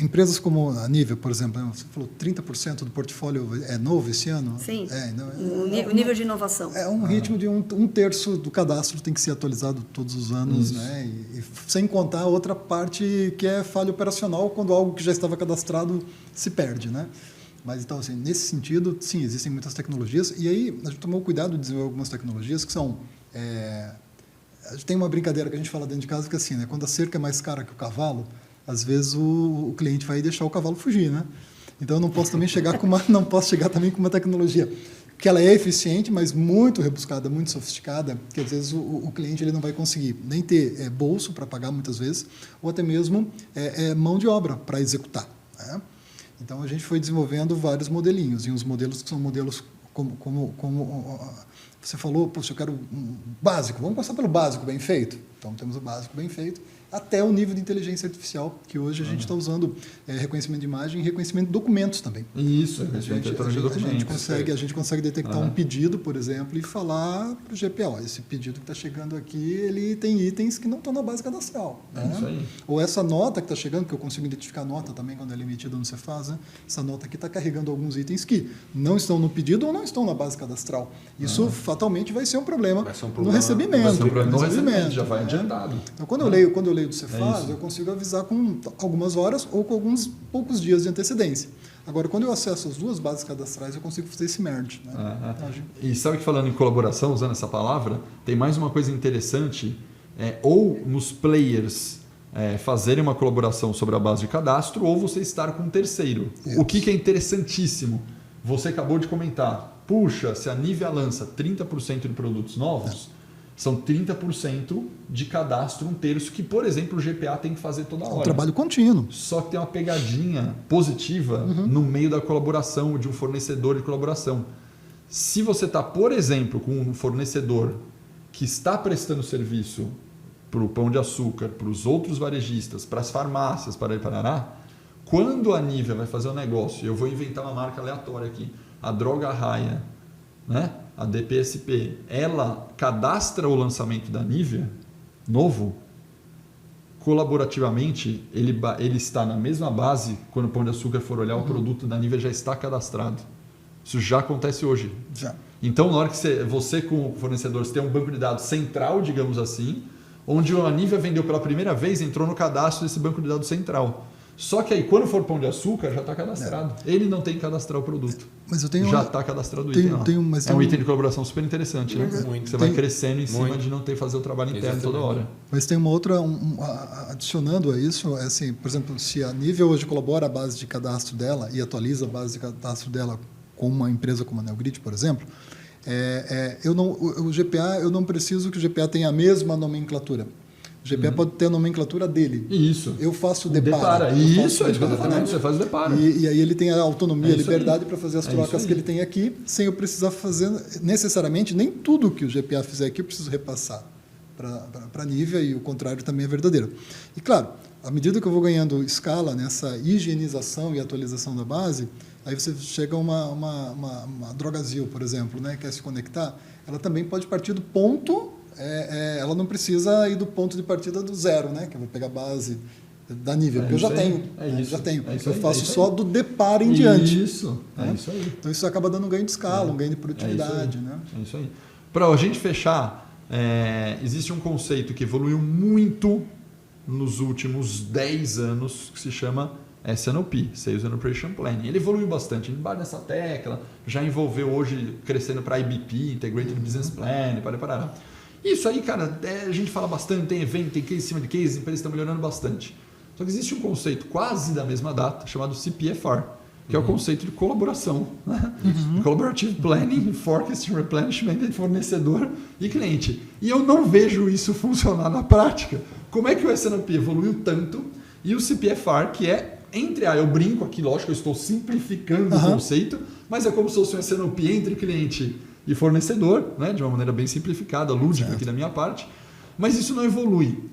empresas como a Nível, por exemplo, você falou 30% do portfólio é novo esse ano? Sim, o nível de inovação. É um ritmo de um terço do cadastro tem que ser atualizado todos os anos, né? E sem contar a outra parte que é falha operacional, quando algo que já estava cadastrado se perde, né? Mas então, assim, nesse sentido, sim, existem muitas tecnologias, e aí a gente tomou cuidado de desenvolver algumas tecnologias que são... a gente tem uma brincadeira que a gente fala dentro de casa que é assim, né? Quando a cerca é mais cara que o cavalo, às vezes o cliente vai deixar o cavalo fugir, né? Então eu não posso também chegar com uma tecnologia que ela é eficiente, mas muito rebuscada, muito sofisticada, que às vezes o cliente ele não vai conseguir nem ter bolso para pagar muitas vezes, ou até mesmo mão de obra para executar, né? Então a gente foi desenvolvendo vários modelinhos, e uns modelos que são modelos como você falou, poxa, eu quero um básico, vamos passar pelo básico bem feito. Então temos o básico bem feito, até o nível de inteligência artificial, que hoje a gente está usando reconhecimento de imagem e reconhecimento de documentos também. Isso, a gente consegue detectar um pedido, por exemplo, e falar para o GPA, esse pedido que está chegando aqui, ele tem itens que não estão na base cadastral. Né? Isso aí. Ou essa nota que está chegando, que eu consigo identificar a nota também quando ela é emitida no Cefaz, né? Essa nota aqui está carregando alguns itens que não estão no pedido ou não estão na base cadastral. Isso fatalmente vai ser um problema no recebimento. No recebimento, já vai adiantado. Então, quando eu leio do Cefaz, eu consigo avisar com algumas horas ou com alguns poucos dias de antecedência. Agora, quando eu acesso as duas bases cadastrais, eu consigo fazer esse merge. Né? E sabe que falando em colaboração, usando essa palavra, tem mais uma coisa interessante, ou nos players fazerem uma colaboração sobre a base de cadastro, ou você estar com um terceiro. Isso. O que é interessantíssimo, você acabou de comentar, puxa, se a Nivea lança 30% de produtos novos, são 30% de cadastro, 1/3, que, por exemplo, o GPA tem que fazer toda hora. É um trabalho contínuo. Só que tem uma pegadinha positiva no meio da colaboração, de um fornecedor de colaboração. Se você está, por exemplo, com um fornecedor que está prestando serviço para o Pão de Açúcar, para os outros varejistas, para as farmácias, para Parará, quando a Nivea vai fazer um negócio, eu vou inventar uma marca aleatória aqui, a Droga Raia, né? A DPSP, ela cadastra o lançamento da Nivea novo, colaborativamente, ele está na mesma base, quando o Pão de Açúcar for olhar o produto da Nivea já está cadastrado. Isso já acontece hoje. Já. Então, na hora que você com o fornecedor, você tem um banco de dados central, digamos assim, onde a Nivea vendeu pela primeira vez, entrou no cadastro desse banco de dados central. Só que aí, quando for Pão de Açúcar, já está cadastrado. Ele não tem que cadastrar o produto. Mas eu tenho já está cadastrado o item lá. É um item de colaboração super interessante, né? Você vai crescendo em cima de não ter que fazer o trabalho interno toda hora. Mas tem uma outra, adicionando a isso, assim, por exemplo, se a Nivea hoje colabora a base de cadastro dela e atualiza a base de cadastro dela com uma empresa como a Neogrid, por exemplo, o GPA, eu não preciso que o GPA tenha a mesma nomenclatura. O GPA pode ter a nomenclatura dele. Isso. Eu faço o depara. Isso que eu estou falando. Você faz o depara. E aí ele tem a autonomia, a liberdade para fazer as trocas que ele tem aqui, sem eu precisar fazer necessariamente, nem tudo que o GPA fizer aqui eu preciso repassar para a Nivea, e o contrário também é verdadeiro. E claro, à medida que eu vou ganhando escala nessa higienização e atualização da base, aí você chega a uma Drogasil, por exemplo, né, quer se conectar, ela também pode partir do ponto... ela não precisa ir do ponto de partida do zero, né? Que eu vou pegar a base da Nivea, porque eu já tenho. Eu faço só do deparo em diante. Isso, é isso aí. Então isso acaba dando um ganho de escala, um ganho de produtividade. Né? É isso aí. Para a gente fechar, existe um conceito que evoluiu muito nos últimos 10 anos, que se chama SNOP, Sales and Operation Planning. Ele evoluiu bastante, a gente bate nessa tecla, já envolveu hoje crescendo para IBP, Integrated Business Plan, para. Isso aí, cara, a gente fala bastante, tem evento, tem case em cima de case, as empresas estão melhorando bastante. Só que existe um conceito quase da mesma data, chamado CPFR, que é o conceito de colaboração. Né? Collaborative Planning, Forecast and Replenishment de fornecedor e cliente. E eu não vejo isso funcionar na prática. Como é que o SNOP evoluiu tanto e o CPFR, que é eu brinco aqui, lógico, eu estou simplificando o conceito, mas é como se fosse um SNOP entre cliente e fornecedor, né, de uma maneira bem simplificada, lúdica aqui da minha parte, mas isso não evolui.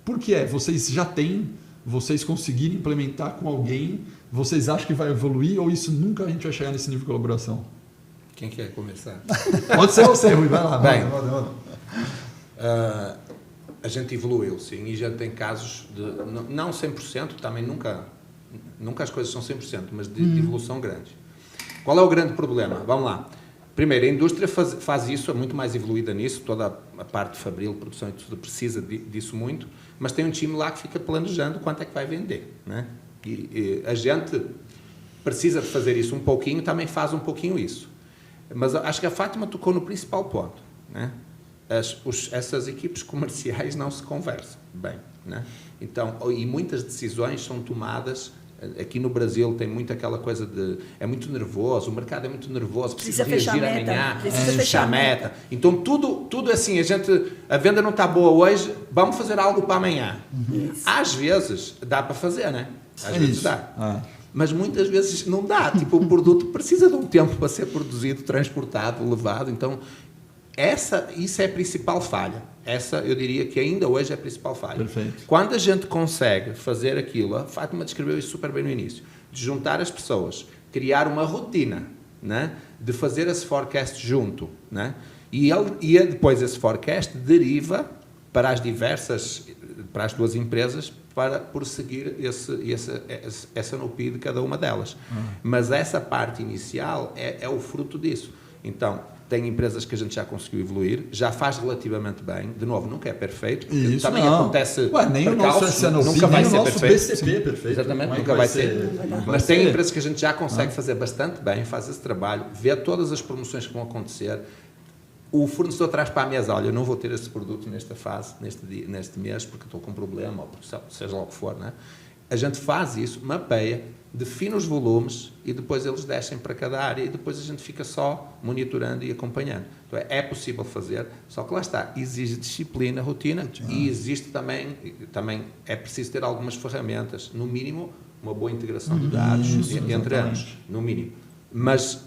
Por que vocês já têm, vocês conseguiram implementar com alguém, vocês acham que vai evoluir ou isso nunca a gente vai chegar nesse nível de colaboração? Quem quer começar? Pode ser você, Rui, vai lá. Bem, a gente evoluiu, sim, e já tem casos de, não 100%, também nunca as coisas são 100%, mas de evolução grande. Qual é o grande problema? Vamos lá. Primeiro, a indústria faz isso, é muito mais evoluída nisso, toda a parte de fabril, produção e tudo precisa disso muito, mas tem um time lá que fica planejando quanto é que vai vender. Né? E a gente precisa de fazer isso um pouquinho, também faz um pouquinho isso. Mas acho que a Fátima tocou no principal ponto. Né? Essas equipes comerciais não se conversam bem. Né? Então, e muitas decisões são tomadas... Aqui no Brasil tem muito aquela coisa de... É muito nervoso, o mercado é muito nervoso, precisa reagir amanhã, precisa fechar a meta. Então, tudo assim, a venda não está boa hoje, vamos fazer algo para amanhã. Às vezes, dá para fazer, né? Às vezes dá. Mas muitas vezes não dá. Tipo, o produto precisa de um tempo para ser produzido, transportado, levado. Então, isso é a principal falha. Essa, eu diria que ainda hoje é a principal falha. Perfeito. Quando a gente consegue fazer aquilo, a Fátima descreveu isso super bem no início, de juntar as pessoas, criar uma rotina, né? De fazer esse forecast junto, né? E depois esse forecast deriva para as duas empresas para prosseguir essa NOP de cada uma delas. Mas essa parte inicial é o fruto disso. Então, tem empresas que a gente já conseguiu evoluir, já faz relativamente bem. De novo, nunca é perfeito. Isso também não. acontece Nem o nosso SNOP, nunca vai nem ser o nosso perfeito. BCP é perfeito. Exatamente, nunca vai ser. Mas tem empresas que a gente já consegue fazer bastante bem, faz esse trabalho, vê todas as promoções que vão acontecer. O fornecedor traz para a mesa, olha, eu não vou ter esse produto nesta fase, neste mês, porque estou com um problema, ou seja lá o que for, né? A gente faz isso, mapeia, define os volumes e depois eles descem para cada área e depois a gente fica só monitorando e acompanhando. Então é possível fazer, só que lá está, exige disciplina, rotina e existe também é preciso ter algumas ferramentas, no mínimo uma boa integração de dados entre ambos, no mínimo. Mas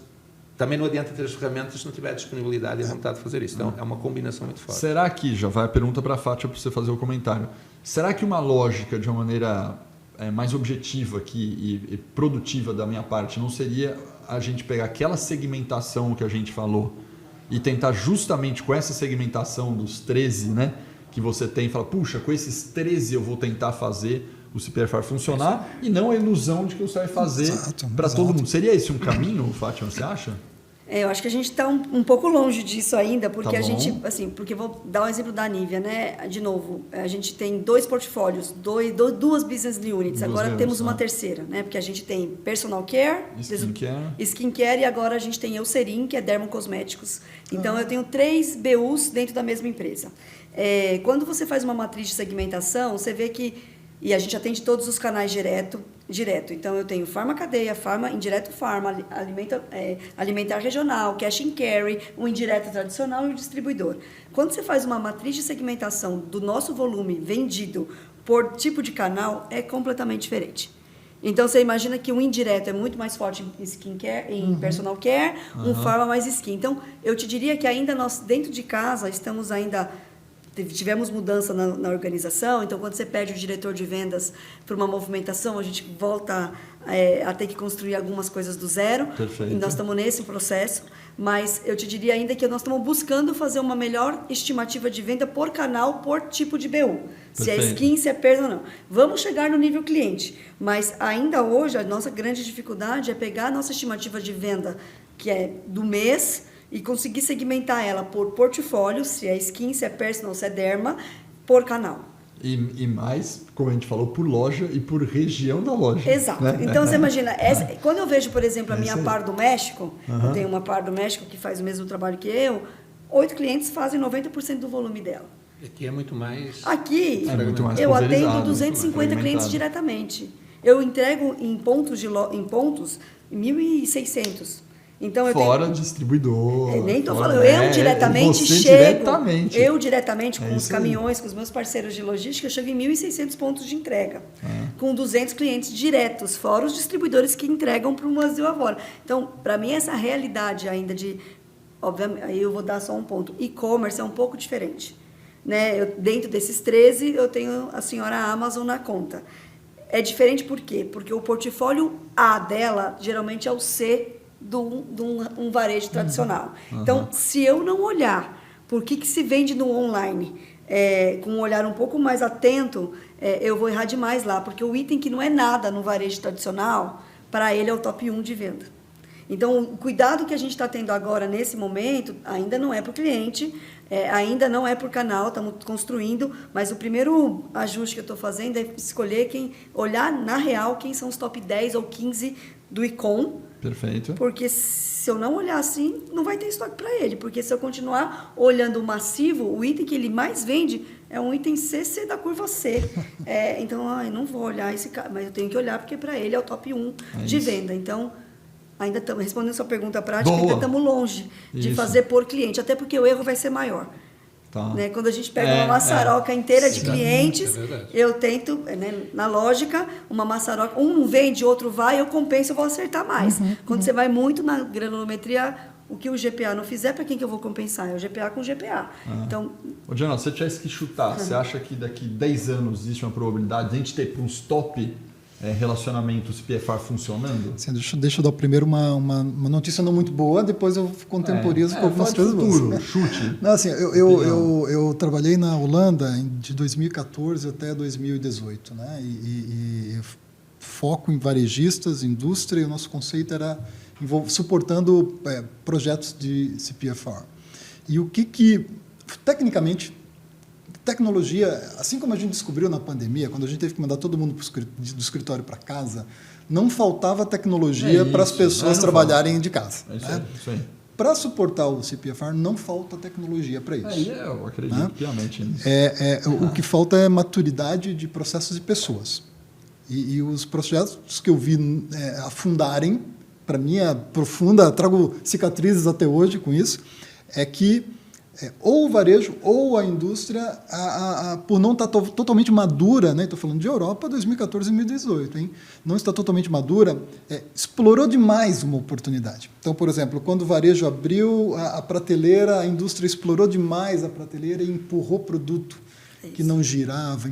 também não adianta ter as ferramentas se não tiver disponibilidade e a vontade de fazer isso. Então, é uma combinação muito forte. Será que, já vai a pergunta para a Fátima para você fazer o comentário, será que uma lógica de uma maneira mais objetiva aqui e produtiva da minha parte não seria a gente pegar aquela segmentação que a gente falou e tentar justamente com essa segmentação dos 13, né, que você tem, falar, puxa, com esses 13 eu vou tentar fazer o CPFR funcionar e não a ilusão de que você vai fazer para todo mundo. Seria esse um caminho, Fátima, você acha? Eu acho que a gente está um pouco longe disso ainda, porque Tá a bom. gente, assim, porque vou dar um exemplo da Nivea, né? De novo, a gente tem 2 portfólios, duas business units, agora temos uma terceira, né? Porque a gente tem personal care, skincare e agora a gente tem Eucerin, que é dermocosméticos. Então, eu tenho 3 BUs dentro da mesma empresa. Quando você faz uma matriz de segmentação, você vê que e a gente atende todos os canais direto. Então, eu tenho farma cadeia, farma, indireto farma, alimentar regional, cash and carry, o indireto tradicional e o distribuidor. Quando você faz uma matriz de segmentação do nosso volume vendido por tipo de canal, é completamente diferente. Então, você imagina que o indireto é muito mais forte em skincare, em personal care, um farma mais skin. Então, eu te diria que ainda nós, dentro de casa, estamos ainda... Tivemos mudança na organização, então quando você perde o diretor de vendas por uma movimentação, a gente volta a ter que construir algumas coisas do zero. Perfeito. E nós estamos nesse processo, mas eu te diria ainda que nós estamos buscando fazer uma melhor estimativa de venda por canal, por tipo de BU. Se é skin, se é perda ou não. Vamos chegar no nível cliente, mas ainda hoje a nossa grande dificuldade é pegar a nossa estimativa de venda, que é do mês, e conseguir segmentar ela por portfólio, se é skin, se é personal, se é derma, por canal. E mais, como a gente falou, por loja e por região da loja. Exato. Né? Então, você imagina, quando eu vejo, por exemplo, a minha par do México, eu tenho uma par do México que faz o mesmo trabalho que eu, 8 clientes fazem 90% do volume dela. Aqui é muito mais... Aqui, muito mais eu atendo pulverizado, 250 clientes diretamente. Eu entrego em pontos 1.600. Então, fora distribuidor. Nem estou falando, eu diretamente chego. Eu diretamente com os caminhões, com os meus parceiros de logística, eu chego em 1.600 pontos de entrega. Com 200 clientes diretos, fora os distribuidores que entregam para o Brasil afora. Então, para mim, essa realidade ainda de... Obviamente, aí eu vou dar só um ponto. E-commerce é um pouco diferente. Né? Dentro desses 13, eu tenho a senhora Amazon na conta. É diferente por quê? Porque o portfólio A dela, geralmente, é o C de um varejo tradicional. Então, se eu não olhar por que se vende no online, com um olhar um pouco mais atento, eu vou errar demais lá, porque o item que não é nada no varejo tradicional, para ele é o top 1 de venda. Então, o cuidado que a gente está tendo agora, nesse momento, ainda não é para o cliente, ainda não é para o canal, estamos construindo, mas o primeiro ajuste que eu estou fazendo é escolher olhar na real quem são os top 10 ou 15 do e-com. Perfeito. Porque se eu não olhar assim, não vai ter estoque para ele. Porque se eu continuar olhando o massivo, o item que ele mais vende é um item CC da curva C. Então, eu não vou olhar esse cara, mas eu tenho que olhar porque para ele é o top 1 de venda. Então, ainda estamos respondendo a sua pergunta prática, ainda estamos longe de fazer por cliente, até porque o erro vai ser maior. Tá. Né? Quando a gente pega uma maçaroca inteira de clientes, eu tento, na lógica, uma maçaroca, um vende, outro vai, eu compenso, eu vou acertar mais. Quando você vai muito na granulometria, o que o GPA não fizer, para quem que eu vou compensar? É o GPA com o GPA. Então, Diana, se você tivesse que chutar, você acha que daqui 10 anos existe uma probabilidade de a gente ter para uns top relacionamentos PFR funcionando? Assim, deixa eu dar primeiro uma notícia não muito boa, depois eu contemporizo com algumas coisas boas. Chute. Não, assim, eu trabalhei na Holanda de 2014 até 2018, né? foco em varejistas, indústria, e o nosso conceito era suportando projetos de CPFR. E o que tecnicamente, tecnologia, assim como a gente descobriu na pandemia, quando a gente teve que mandar todo mundo do escritório para casa, não faltava tecnologia para as pessoas trabalharem de casa. Isso aí. Para suportar o CPFR, não falta tecnologia para isso. Eu acredito piamente nisso. O que falta é maturidade de processos e pessoas. E os projetos que eu vi afundarem, para mim é profunda, trago cicatrizes até hoje com isso, é que ou o varejo ou a indústria, por não estar totalmente madura, né? Estou falando de Europa 2014 e 2018, hein? Não está totalmente madura, explorou demais uma oportunidade. Então, por exemplo, quando o varejo abriu a prateleira, a indústria explorou demais a prateleira e empurrou produto que não girava,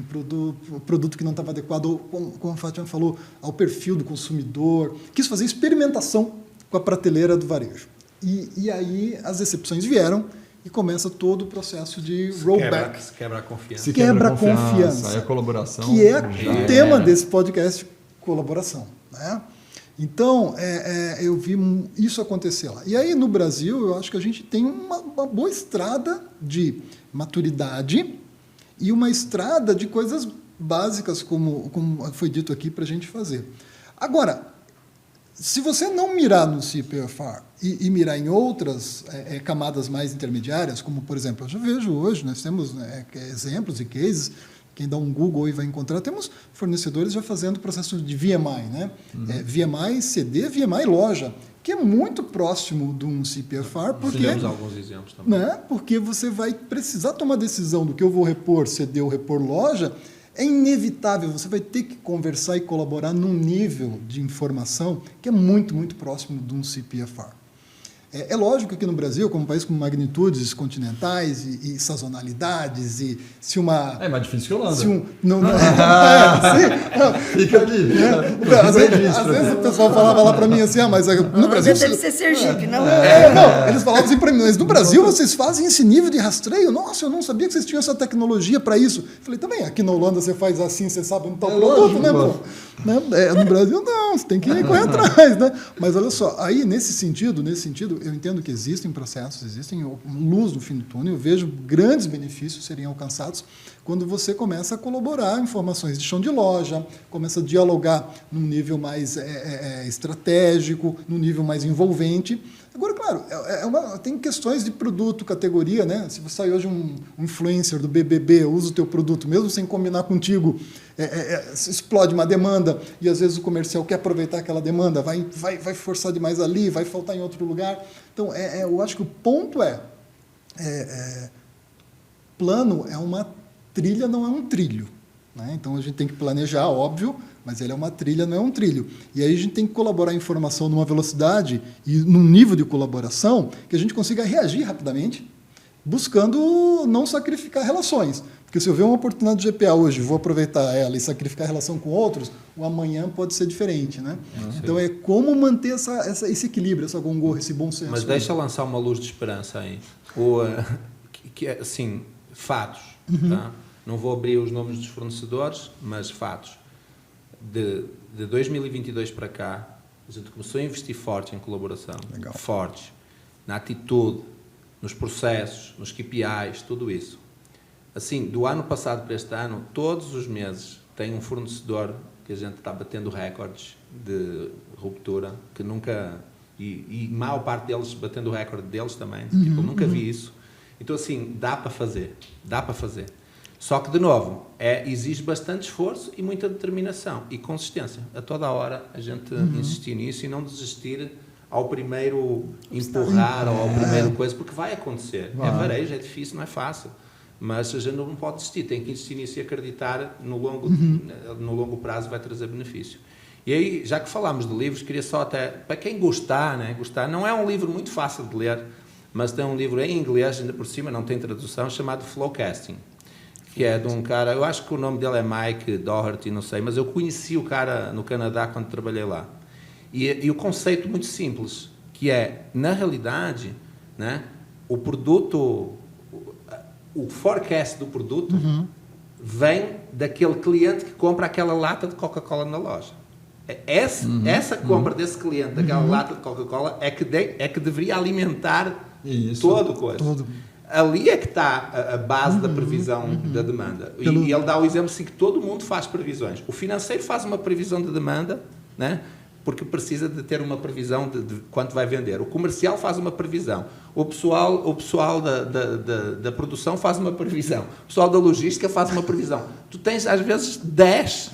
produto que não estava adequado, como a Fátima falou, ao perfil do consumidor, quis fazer experimentação com a prateleira do varejo. E aí as decepções vieram, e começa todo o processo de rollback. Se quebra a confiança. Se quebra a confiança. Aí a colaboração. Que é o tema desse podcast, colaboração. Né? Então, eu vi isso acontecer lá. E aí, no Brasil, eu acho que a gente tem uma boa estrada de maturidade e uma estrada de coisas básicas, como foi dito aqui, para a gente fazer. Agora, se você não mirar no CPFR e mirar em outras camadas mais intermediárias, como, por exemplo, eu já vejo hoje, nós temos exemplos e cases, quem dá um Google e vai encontrar, temos fornecedores já fazendo processo de VMI, né? VMI CD, VMI loja, que é muito próximo de um CPFR, porque temos alguns exemplos também. Né? Porque você vai precisar tomar decisão do que eu vou repor CD ou repor loja. É inevitável, você vai ter que conversar e colaborar num nível de informação que é muito, muito próximo de um CPFR. É lógico que no Brasil, como um país com magnitudes continentais e sazonalidades, e se uma... É mais difícil que Holanda. Fica aqui. Às vezes o pessoal falava lá para mim assim, mas no Brasil... Deve ser Sergipe, não? Não, eles falavam assim para mim, mas no Brasil vocês fazem esse nível de rastreio? Nossa, eu não sabia que vocês tinham essa tecnologia para isso. Eu falei, também, aqui na Holanda você faz assim, você sabe onde está o produto, né, pô? No Brasil, não, você tem que correr atrás, né? Mas olha só, aí nesse sentido, eu entendo que existem processos, existem luz no fim do túnel, eu vejo grandes benefícios serem alcançados quando você começa a colaborar informações de chão de loja, começa a dialogar num nível mais estratégico, num nível mais envolvente. Agora, claro, tem questões de produto, categoria, né? Se você sai hoje um influencer do BBB, usa o teu produto, mesmo sem combinar contigo, explode uma demanda e às vezes o comercial quer aproveitar aquela demanda, vai forçar demais ali, vai faltar em outro lugar. Então, eu acho que o ponto plano é uma trilha, não é um trilho. Né? Então, a gente tem que planejar, óbvio, mas ele é uma trilha, não é um trilho. E aí a gente tem que colaborar a informação numa velocidade e num nível de colaboração que a gente consiga reagir rapidamente, buscando não sacrificar relações. Porque se eu ver uma oportunidade de GPA hoje, vou aproveitar ela e sacrificar a relação com outros, o amanhã pode ser diferente. Né? Então, é como manter esse equilíbrio, essa gongorra, esse bom senso. Mas deixa lançar uma luz de esperança aí. Que é, assim, fatos. Tá? Não vou abrir os nomes dos fornecedores, mas fatos. De 2022 para cá, a gente começou a investir forte em colaboração. Legal. Fortes. Na atitude, nos processos, nos KPIs, tudo isso. Assim, do ano passado para este ano, todos os meses tem um fornecedor que a gente está batendo recordes de ruptura, que nunca... E maior parte deles batendo o recorde deles também. Tipo, nunca vi isso. Então, assim, dá para fazer. Dá para fazer. Só que, de novo, exige bastante esforço e muita determinação e consistência. A toda hora a gente insistir nisso e não desistir ao primeiro empurrar ou ao primeiro coisa, porque vai acontecer. É varejo, é difícil, não é fácil. Mas a gente não pode desistir, tem que insistir nisso e acreditar no longo prazo vai trazer benefício. E aí, já que falámos de livros, queria só até, para quem gostar, não é um livro muito fácil de ler, mas tem um livro em inglês, ainda por cima, não tem tradução, chamado Flowcasting, que é de um cara, eu acho que o nome dele é Mike Doherty, não sei, mas eu conheci o cara no Canadá quando trabalhei lá. E o conceito muito simples, que é, na realidade, né, o produto, o forecast do produto vem daquele cliente que compra aquela lata de Coca-Cola na loja. Essa compra desse cliente, daquela lata de Coca-Cola, é que deveria alimentar Isso. todo o coisa. Todo. Ali é que está a base da previsão da demanda. E ele dá o exemplo assim, que todo mundo faz previsões. O financeiro faz uma previsão de demanda, né? Porque precisa de ter uma previsão de quanto vai vender. O comercial faz uma previsão. O pessoal da produção faz uma previsão. O pessoal da logística faz uma previsão. Tu tens, às vezes, 10,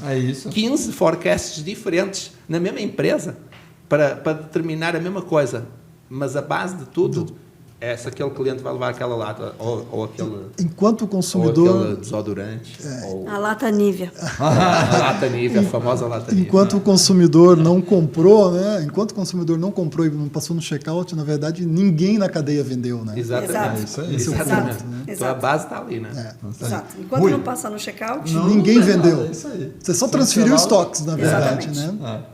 15 forecasts diferentes na mesma empresa para determinar a mesma coisa. Mas a base de tudo é se aquele cliente vai levar aquela lata ou aquele... Enquanto o consumidor... Ou aquele desodorante. Ou A lata Nivea. a lata Nivea, a famosa lata Nivea. Enquanto o consumidor não comprou, né? Enquanto o consumidor não comprou e não passou no checkout, na verdade, ninguém na cadeia vendeu, né? Exatamente. Exato. Isso aí. Exatamente. Exato. Então a base está ali, né? Exato. Enquanto Rui. não passar no checkout, Ninguém não tem vendeu. nada, é isso aí. Você só transferiu estoques, na verdade, Exatamente. né?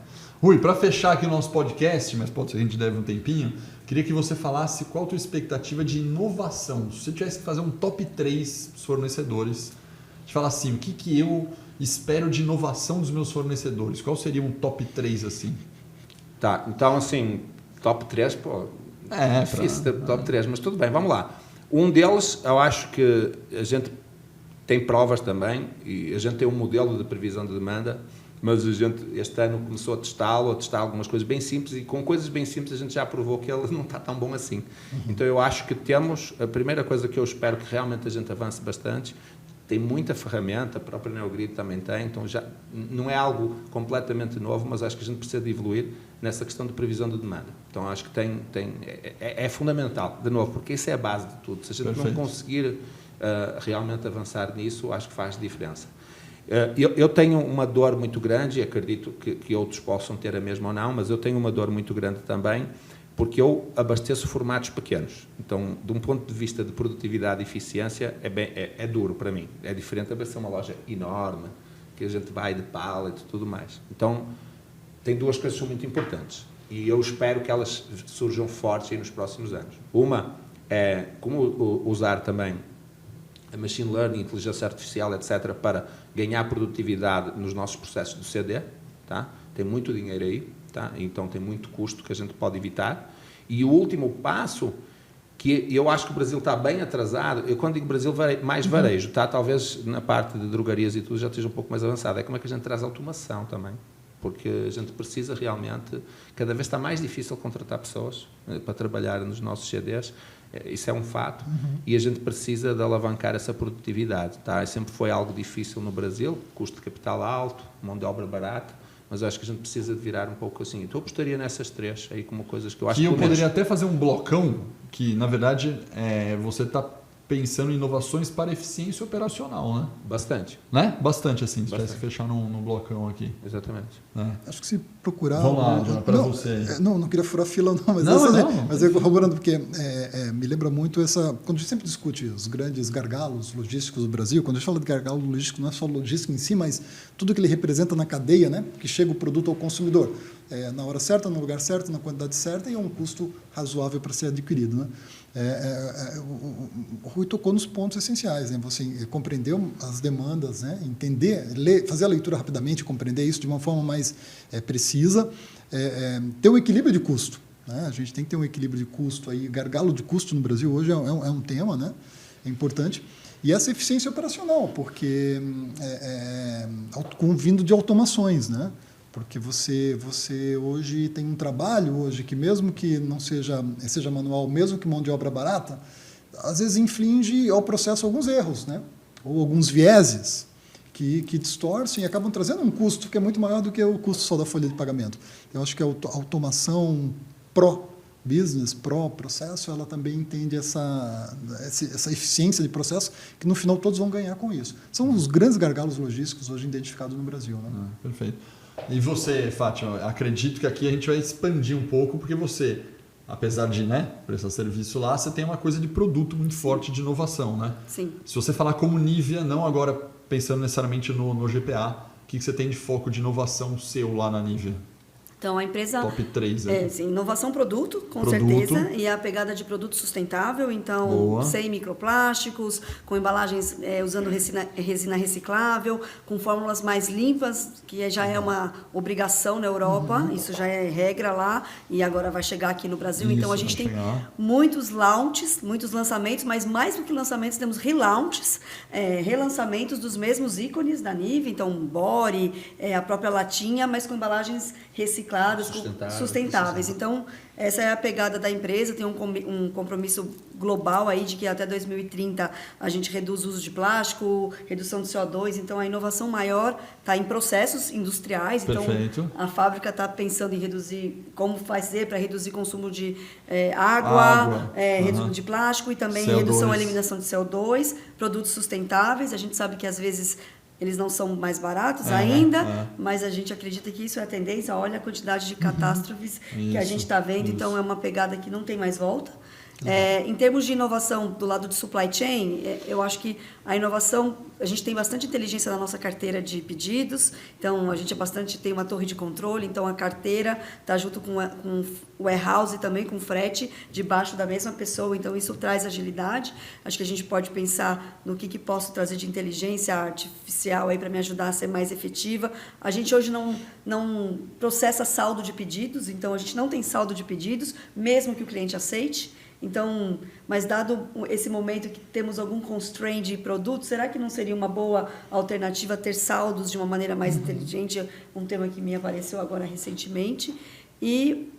Rui, para fechar aqui o nosso podcast, mas pode ser que a gente deve um tempinho, queria que você falasse qual a tua expectativa de inovação. Se você tivesse que fazer um top 3 dos fornecedores, de falar assim, o que eu espero de inovação dos meus fornecedores? Qual seria um top 3 assim? Tá, então assim, top 3, pô, difícil ter top 3, mas tudo bem, vamos lá. Um deles, eu acho que a gente tem provas também, e a gente tem um modelo de previsão de demanda, mas a gente este ano começou a testar algumas coisas bem simples, e com coisas bem simples a gente já provou que ele não está tão bom assim. Então eu acho que temos, a primeira coisa que eu espero que realmente a gente avance bastante, tem muita ferramenta, a própria NeoGrid também tem, então já não é algo completamente novo, mas acho que a gente precisa de evoluir nessa questão de previsão de demanda. Então acho que é fundamental, de novo, porque isso é a base de tudo. Se a gente não conseguir realmente avançar nisso, acho que faz diferença. Eu tenho uma dor muito grande, e acredito que outros possam ter a mesma ou não, mas eu tenho uma dor muito grande também, porque eu abasteço formatos pequenos. Então, de um ponto de vista de produtividade e eficiência, é duro para mim. É diferente de abastecer uma loja enorme, que a gente vai de pallet e tudo mais. Então, tem duas coisas que são muito importantes, e eu espero que elas surjam fortes aí nos próximos anos. Uma é como usar também a machine learning, inteligência artificial, etc., para ganhar produtividade nos nossos processos do CD, tá? Tem muito dinheiro aí, tá? Então tem muito custo que a gente pode evitar. E o último passo, que eu acho que o Brasil está bem atrasado, eu quando digo Brasil, mais varejo, tá? Talvez na parte de drogarias e tudo já esteja um pouco mais avançado. É como é que a gente traz automação também, porque a gente precisa realmente, cada vez está mais difícil contratar pessoas para trabalhar nos nossos CDs. Isso é um fato, e a gente precisa de alavancar essa produtividade, tá? Sempre foi algo difícil no Brasil, custo de capital alto, mão de obra barata, mas acho que a gente precisa de virar um pouco assim. Então eu apostaria nessas três aí como coisas que eu acho que eu poderia até fazer um blocão, que na verdade você está pensando em inovações para eficiência operacional, né? Bastante. Né? Bastante assim, se tivesse que fechar num blocão aqui. Exatamente. Acho que se procurar... Vamos lá, Jonah, para você. Não queria furar fila, não, mas mas eu corroborando, porque me lembra muito quando a gente sempre discute os grandes gargalos logísticos do Brasil, quando a gente fala de gargalo logístico, não é só logística em si, mas tudo que ele representa na cadeia, né? Que chega o produto ao consumidor. Na hora certa, no lugar certo, na quantidade certa, e é um custo razoável para ser adquirido, né? O Rui tocou nos pontos essenciais, né? Você compreendeu as demandas, né? Entender, fazer a leitura rapidamente, compreender isso de uma forma mais precisa, ter um equilíbrio de custo, né? A gente tem que ter um equilíbrio de custo aí, gargalo de custo no Brasil hoje é um tema, né? É importante. E essa eficiência operacional, porque vindo de automações, né? Porque você hoje tem um trabalho hoje que mesmo que não seja manual, mesmo que mão de obra barata, às vezes inflige ao processo alguns erros, né? Ou alguns vieses que distorcem e acabam trazendo um custo que é muito maior do que o custo só da folha de pagamento. Eu acho que a automação pró-business, pró-processo, ela também entende essa eficiência de processo que no final todos vão ganhar com isso. São os grandes gargalos logísticos hoje identificados no Brasil, né? Perfeito. E você, Fátima, acredito que aqui a gente vai expandir um pouco, porque você, apesar de prestar serviço lá, você tem uma coisa de produto muito forte de inovação, né? Sim. Se você falar como Nivea, não agora pensando necessariamente no GPA, o que você tem de foco de inovação seu lá na Nivea? Então, a empresa... Top 3. Sim, inovação produto, com Produto. certeza, e a pegada de produto sustentável, então, Boa. sem microplásticos, com embalagens usando resina reciclável, com fórmulas mais limpas, que já é uma obrigação na Europa, isso já é regra lá, e agora vai chegar aqui no Brasil. Então, a Isso, gente vai tem chegar. muitos launches, muitos lançamentos, mas mais do que lançamentos, temos relaunches, relançamentos dos mesmos ícones da Nive, então, Body, a própria latinha, mas com embalagens recicladas, sustentáveis. Então, essa é a pegada da empresa, tem um compromisso global aí de que até 2030 a gente reduz o uso de plástico, redução de CO2, então a inovação maior está em processos industriais, Perfeito. então a fábrica está pensando em reduzir, como fazer para reduzir consumo de água. Redução de plástico e também CO2. redução e eliminação de CO2, produtos sustentáveis, a gente sabe que às vezes eles não são mais baratos ainda, mas a gente acredita que isso é a tendência. Olha a quantidade de catástrofes que a gente está vendo, então é uma pegada que não tem mais volta. Em termos de inovação do lado de supply chain, eu acho que a inovação, a gente tem bastante inteligência na nossa carteira de pedidos, então a gente tem uma torre de controle, então a carteira está junto com o warehouse também, com frete, debaixo da mesma pessoa, então isso traz agilidade. Acho que a gente pode pensar no que posso trazer de inteligência artificial aí para me ajudar a ser mais efetiva. A gente hoje não processa saldo de pedidos, então a gente não tem saldo de pedidos, mesmo que o cliente aceite. Então, mas dado esse momento que temos algum constraint de produto, será que não seria uma boa alternativa ter saldos de uma maneira mais inteligente? Um tema que me apareceu agora recentemente. E,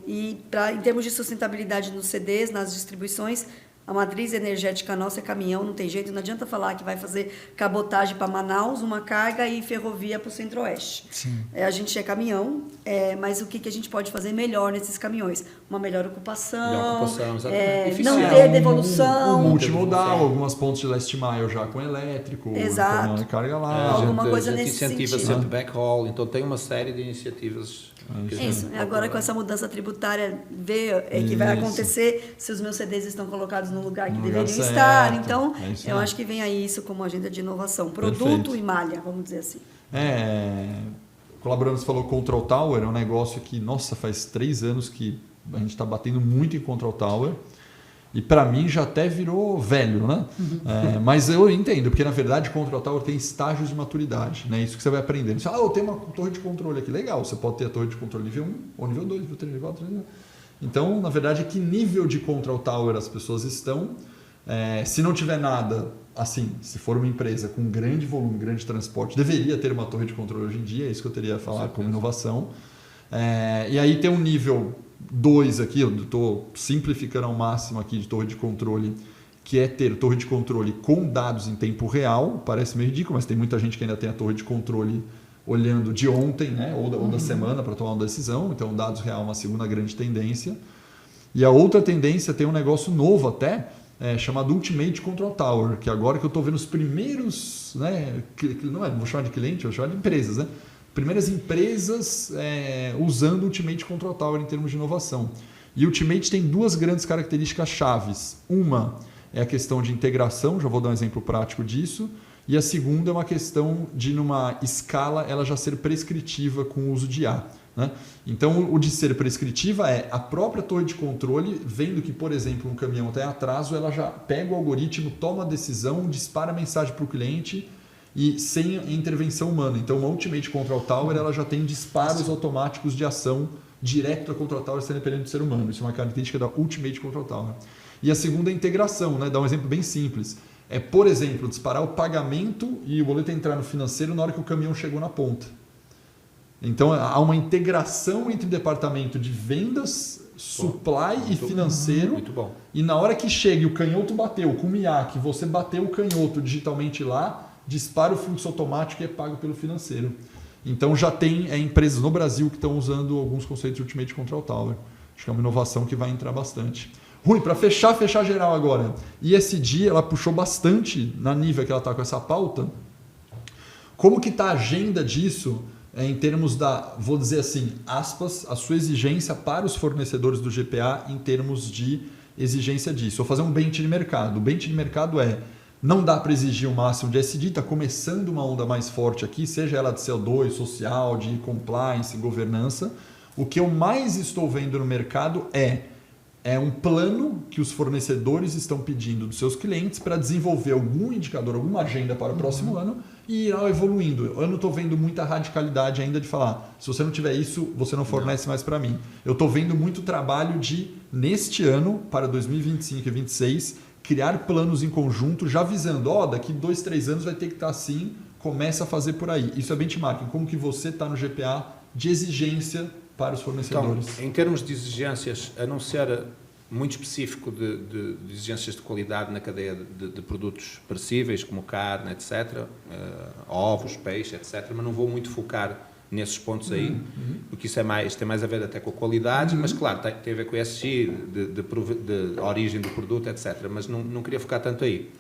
em termos de sustentabilidade nos CDs, nas distribuições, a matriz energética nossa é caminhão, não tem jeito, não adianta falar que vai fazer cabotagem para Manaus, uma carga e ferrovia para o Centro-Oeste. A gente é caminhão, mas o que a gente pode fazer melhor nesses caminhões? Uma melhor ocupação, não ter devolução. Multimodal, algumas pontos de last mile já com elétrico, então carga lá. Alguma coisa a gente nesse incentiva sentido. sempre backhaul, então tem uma série de iniciativas. Agora com essa mudança tributária, ver que vai acontecer se os meus CDs estão colocados no lugar que deveriam estar. Então, eu acho que vem aí isso como agenda de inovação. Produto e malha, vamos dizer assim. Colaboramos, falou Control Tower, é um negócio que, nossa, faz 3 anos que a gente está batendo muito em Control Tower. E para mim já até virou velho, né? Mas eu entendo, porque na verdade o Control Tower tem estágios de maturidade, né? Isso que você vai aprendendo. Você fala, eu tenho uma torre de controle aqui, legal. Você pode ter a torre de controle nível 1, ou nível 2, nível 3, nível 4, nível 4. Então, na verdade, que nível de Control Tower as pessoas estão? Se não tiver nada, assim, se for uma empresa com grande volume, grande transporte, deveria ter uma torre de controle hoje em dia, é isso que eu teria a falar como inovação. E aí tem um nível 2 aqui, eu estou simplificando ao máximo aqui de torre de controle, que é ter torre de controle com dados em tempo real. Parece meio ridículo, mas tem muita gente que ainda tem a torre de controle olhando de ontem, né, ou da semana para tomar uma decisão. Então, dados real é uma segunda grande tendência. E a outra tendência tem um negócio novo até, chamado Ultimate Control Tower, que agora que eu estou vendo os primeiros, né, não vou chamar de cliente, vou chamar de empresas, né? Primeiras empresas usando Ultimate Control Tower em termos de inovação. E Ultimate tem 2 grandes características chaves. Uma é a questão de integração, já vou dar um exemplo prático disso. E a segunda é uma questão de, numa escala, ela já ser prescritiva com o uso de IA. Né? Então, o de ser prescritiva é a própria torre de controle, vendo que, por exemplo, um caminhão está em atraso, ela já pega o algoritmo, toma a decisão, dispara a mensagem para o cliente e sem intervenção humana. Então, uma Ultimate Control Tower ela já tem disparos automáticos de ação direto da Control Tower sem dependendo do ser humano. Isso é uma característica da Ultimate Control Tower. E a segunda é a integração. Né? Dá um exemplo bem simples. Por exemplo, disparar o pagamento e o boleto entrar no financeiro na hora que o caminhão chegou na ponta. Então, há uma integração entre o departamento de vendas, supply e financeiro. Muito bom. E na hora que chega e o canhoto bateu com o MIAC, você bateu o canhoto digitalmente lá, dispara o fluxo automático e é pago pelo financeiro. Então já tem empresas no Brasil que estão usando alguns conceitos de Ultimate Control Tower. Acho que é uma inovação que vai entrar bastante. Rui, para fechar geral agora. ESG, ela puxou bastante na nível que ela está com essa pauta. Como que está a agenda disso em termos da, vou dizer assim, aspas, a sua exigência para os fornecedores do GPA em termos de exigência disso? Vou fazer um bench de mercado. O bench de mercado não dá para exigir o máximo de ESG, está começando uma onda mais forte aqui, seja ela de CO2, social, de compliance, governança, O que eu mais estou vendo no mercado é um plano que os fornecedores estão pedindo dos seus clientes para desenvolver algum indicador, alguma agenda para o próximo ano e ir evoluindo. Eu não estou vendo muita radicalidade ainda de falar, se você não tiver isso, você não fornece mais para mim. Eu estou vendo muito trabalho de, neste ano, para 2025 e 2026, criar planos em conjunto, já avisando, daqui 2, 3 anos vai ter que estar assim, começa a fazer por aí. Isso é benchmarking, como que você está no GPA de exigência para os fornecedores. Então, em termos de exigências, a não ser muito específico de exigências de qualidade na cadeia de produtos perecíveis, como carne, etc., ovos, peixe, etc., mas não vou muito focar nesses pontos aí, porque isso tem mais a ver até com a qualidade, mas claro, tem a ver com o ESG, de origem do produto, etc., mas não queria focar tanto aí.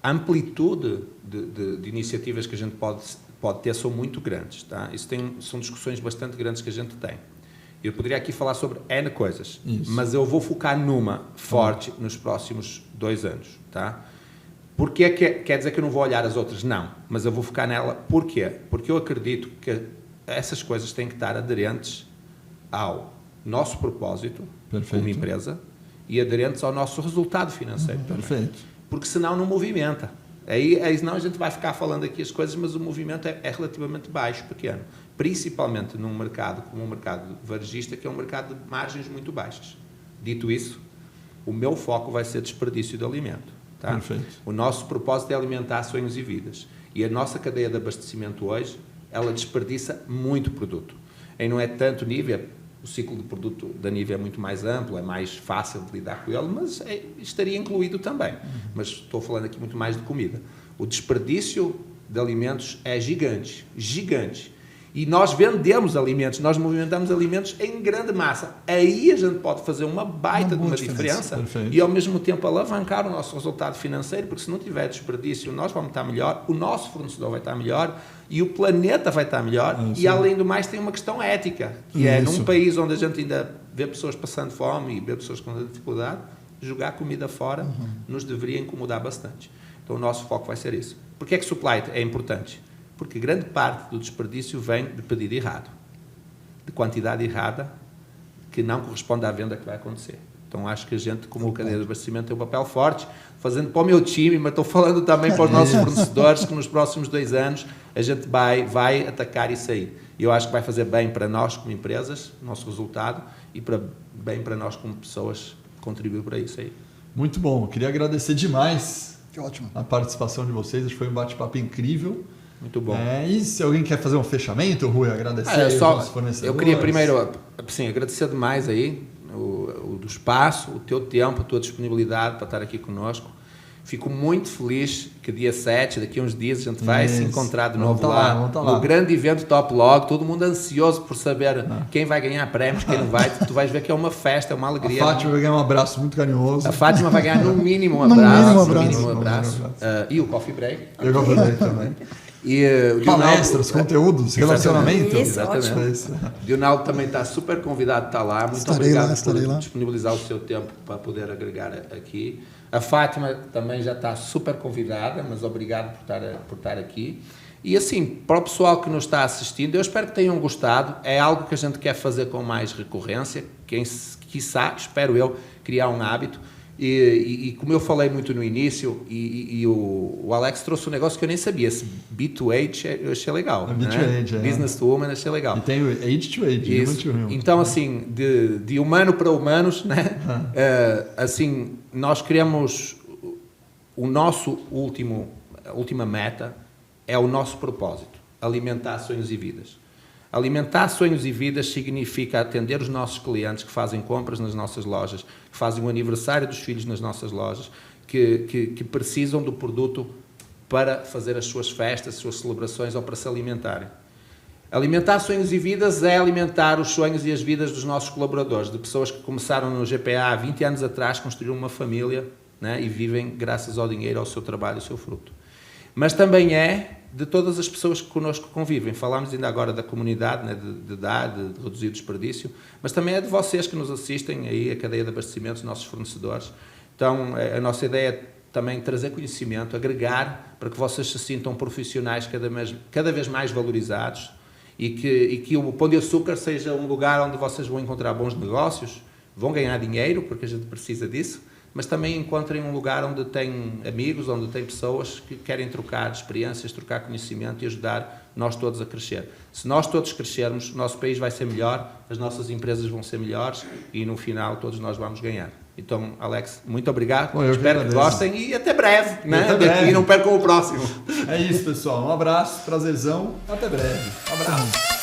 A amplitude de iniciativas que a gente pode ter são muito grandes, tá? São discussões bastante grandes que a gente tem. Eu poderia aqui falar sobre N coisas, mas eu vou focar numa forte nos próximos 2 anos, tá? Porquê quer dizer que eu não vou olhar as outras? Não, mas eu vou focar nela. Porquê? Porque eu acredito que essas coisas têm que estar aderentes ao nosso propósito como empresa e aderentes ao nosso resultado financeiro. Perfeito. Porque senão não movimenta. Aí senão a gente vai ficar falando aqui as coisas, mas o movimento é relativamente baixo, pequeno. Principalmente num mercado como o mercado varejista, que é um mercado de margens muito baixas. Dito isso, o meu foco vai ser desperdício de alimento. Tá? Perfeito. O nosso propósito é alimentar sonhos e vidas. E a nossa cadeia de abastecimento hoje, ela desperdiça muito produto. E não é tanto Nivea, o ciclo de produto da Nivea é muito mais amplo, é mais fácil de lidar com ele, mas estaria incluído também. Mas estou falando aqui muito mais de comida. O desperdício de alimentos é gigante, gigante. E nós vendemos alimentos, nós movimentamos alimentos em grande massa. Aí a gente pode fazer uma baita de uma diferença e ao mesmo tempo alavancar o nosso resultado financeiro, porque se não tiver desperdício, nós vamos estar melhor, o nosso fornecedor vai estar melhor e o planeta vai estar melhor. E além do mais tem uma questão ética, que é num país onde a gente ainda vê pessoas passando fome e vê pessoas com dificuldade, jogar comida fora nos deveria incomodar bastante. Então o nosso foco vai ser isso. Por que é que supply é importante? Porque grande parte do desperdício vem de pedido errado, de quantidade errada, que não corresponde à venda que vai acontecer. Então acho que a gente, como cadeia de abastecimento, tem um papel forte, fazendo para o meu time, mas estou falando também para os nossos fornecedores, que nos próximos 2 anos a gente vai atacar isso aí. E eu acho que vai fazer bem para nós como empresas, nosso resultado, e bem para nós como pessoas contribuir para isso aí. Muito bom, eu queria agradecer demais Ótimo. a participação de vocês, acho que foi um bate-papo incrível. Muito bom. E se alguém quer fazer um fechamento, Rui, agradecer aos nossos fornecedores? Eu queria primeiro agradecer demais aí o do espaço, o teu tempo, a tua disponibilidade para estar aqui conosco. Fico muito feliz que dia 7, daqui a uns dias, a gente vai se encontrar de novo lá no grande evento Top Log, todo mundo ansioso por saber quem vai ganhar prémios, quem não vai. Tu vais ver que é uma festa, é uma alegria. A Fátima vai ganhar um abraço muito carinhoso. A Fátima vai ganhar no mínimo um abraço. E o Coffee Break. Eu vou fazer também. Palestras, conteúdos, relacionamento. Exatamente. Dionaldo também está super convidado a estar lá. Muito obrigado por disponibilizar o seu tempo para poder agregar aqui. A Fátima também já está super convidada, mas obrigado por estar aqui. E assim, para o pessoal que nos está assistindo, eu espero que tenham gostado. É algo que a gente quer fazer com mais recorrência. Quiçá, espero eu, criar um hábito. E como eu falei muito no início, o Alex trouxe um negócio que eu nem sabia, esse B2H eu achei legal. B2H, Business to Woman, achei legal. E tem o H2H. Então, assim, de humano para humanos, né? Assim, nós queremos a nossa última meta é o nosso propósito, alimentar sonhos e vidas. Alimentar sonhos e vidas significa atender os nossos clientes que fazem compras nas nossas lojas, que fazem o aniversário dos filhos nas nossas lojas, que precisam do produto para fazer as suas festas, as suas celebrações ou para se alimentarem. Alimentar sonhos e vidas é alimentar os sonhos e as vidas dos nossos colaboradores, de pessoas que começaram no GPA há 20 anos atrás, construíram uma família, né, e vivem graças ao dinheiro, ao seu trabalho, ao seu fruto. Mas também é de todas as pessoas que connosco convivem. Falámos ainda agora da comunidade, né, de reduzir o desperdício, mas também é de vocês que nos assistem, aí a cadeia de abastecimento, os nossos fornecedores. Então, a nossa ideia é também trazer conhecimento, agregar, para que vocês se sintam profissionais cada vez mais valorizados e que o Pão de Açúcar seja um lugar onde vocês vão encontrar bons negócios, vão ganhar dinheiro, porque a gente precisa disso, mas também encontrem um lugar onde tem amigos, onde tem pessoas que querem trocar experiências, trocar conhecimento e ajudar nós todos a crescer. Se nós todos crescermos, o nosso país vai ser melhor, as nossas empresas vão ser melhores e no final todos nós vamos ganhar. Então, Alex, muito obrigado, espero que gostem e até breve, né? Até breve. E não percam o próximo. É isso, pessoal. Um abraço, prazerzão, até breve. Um abraço.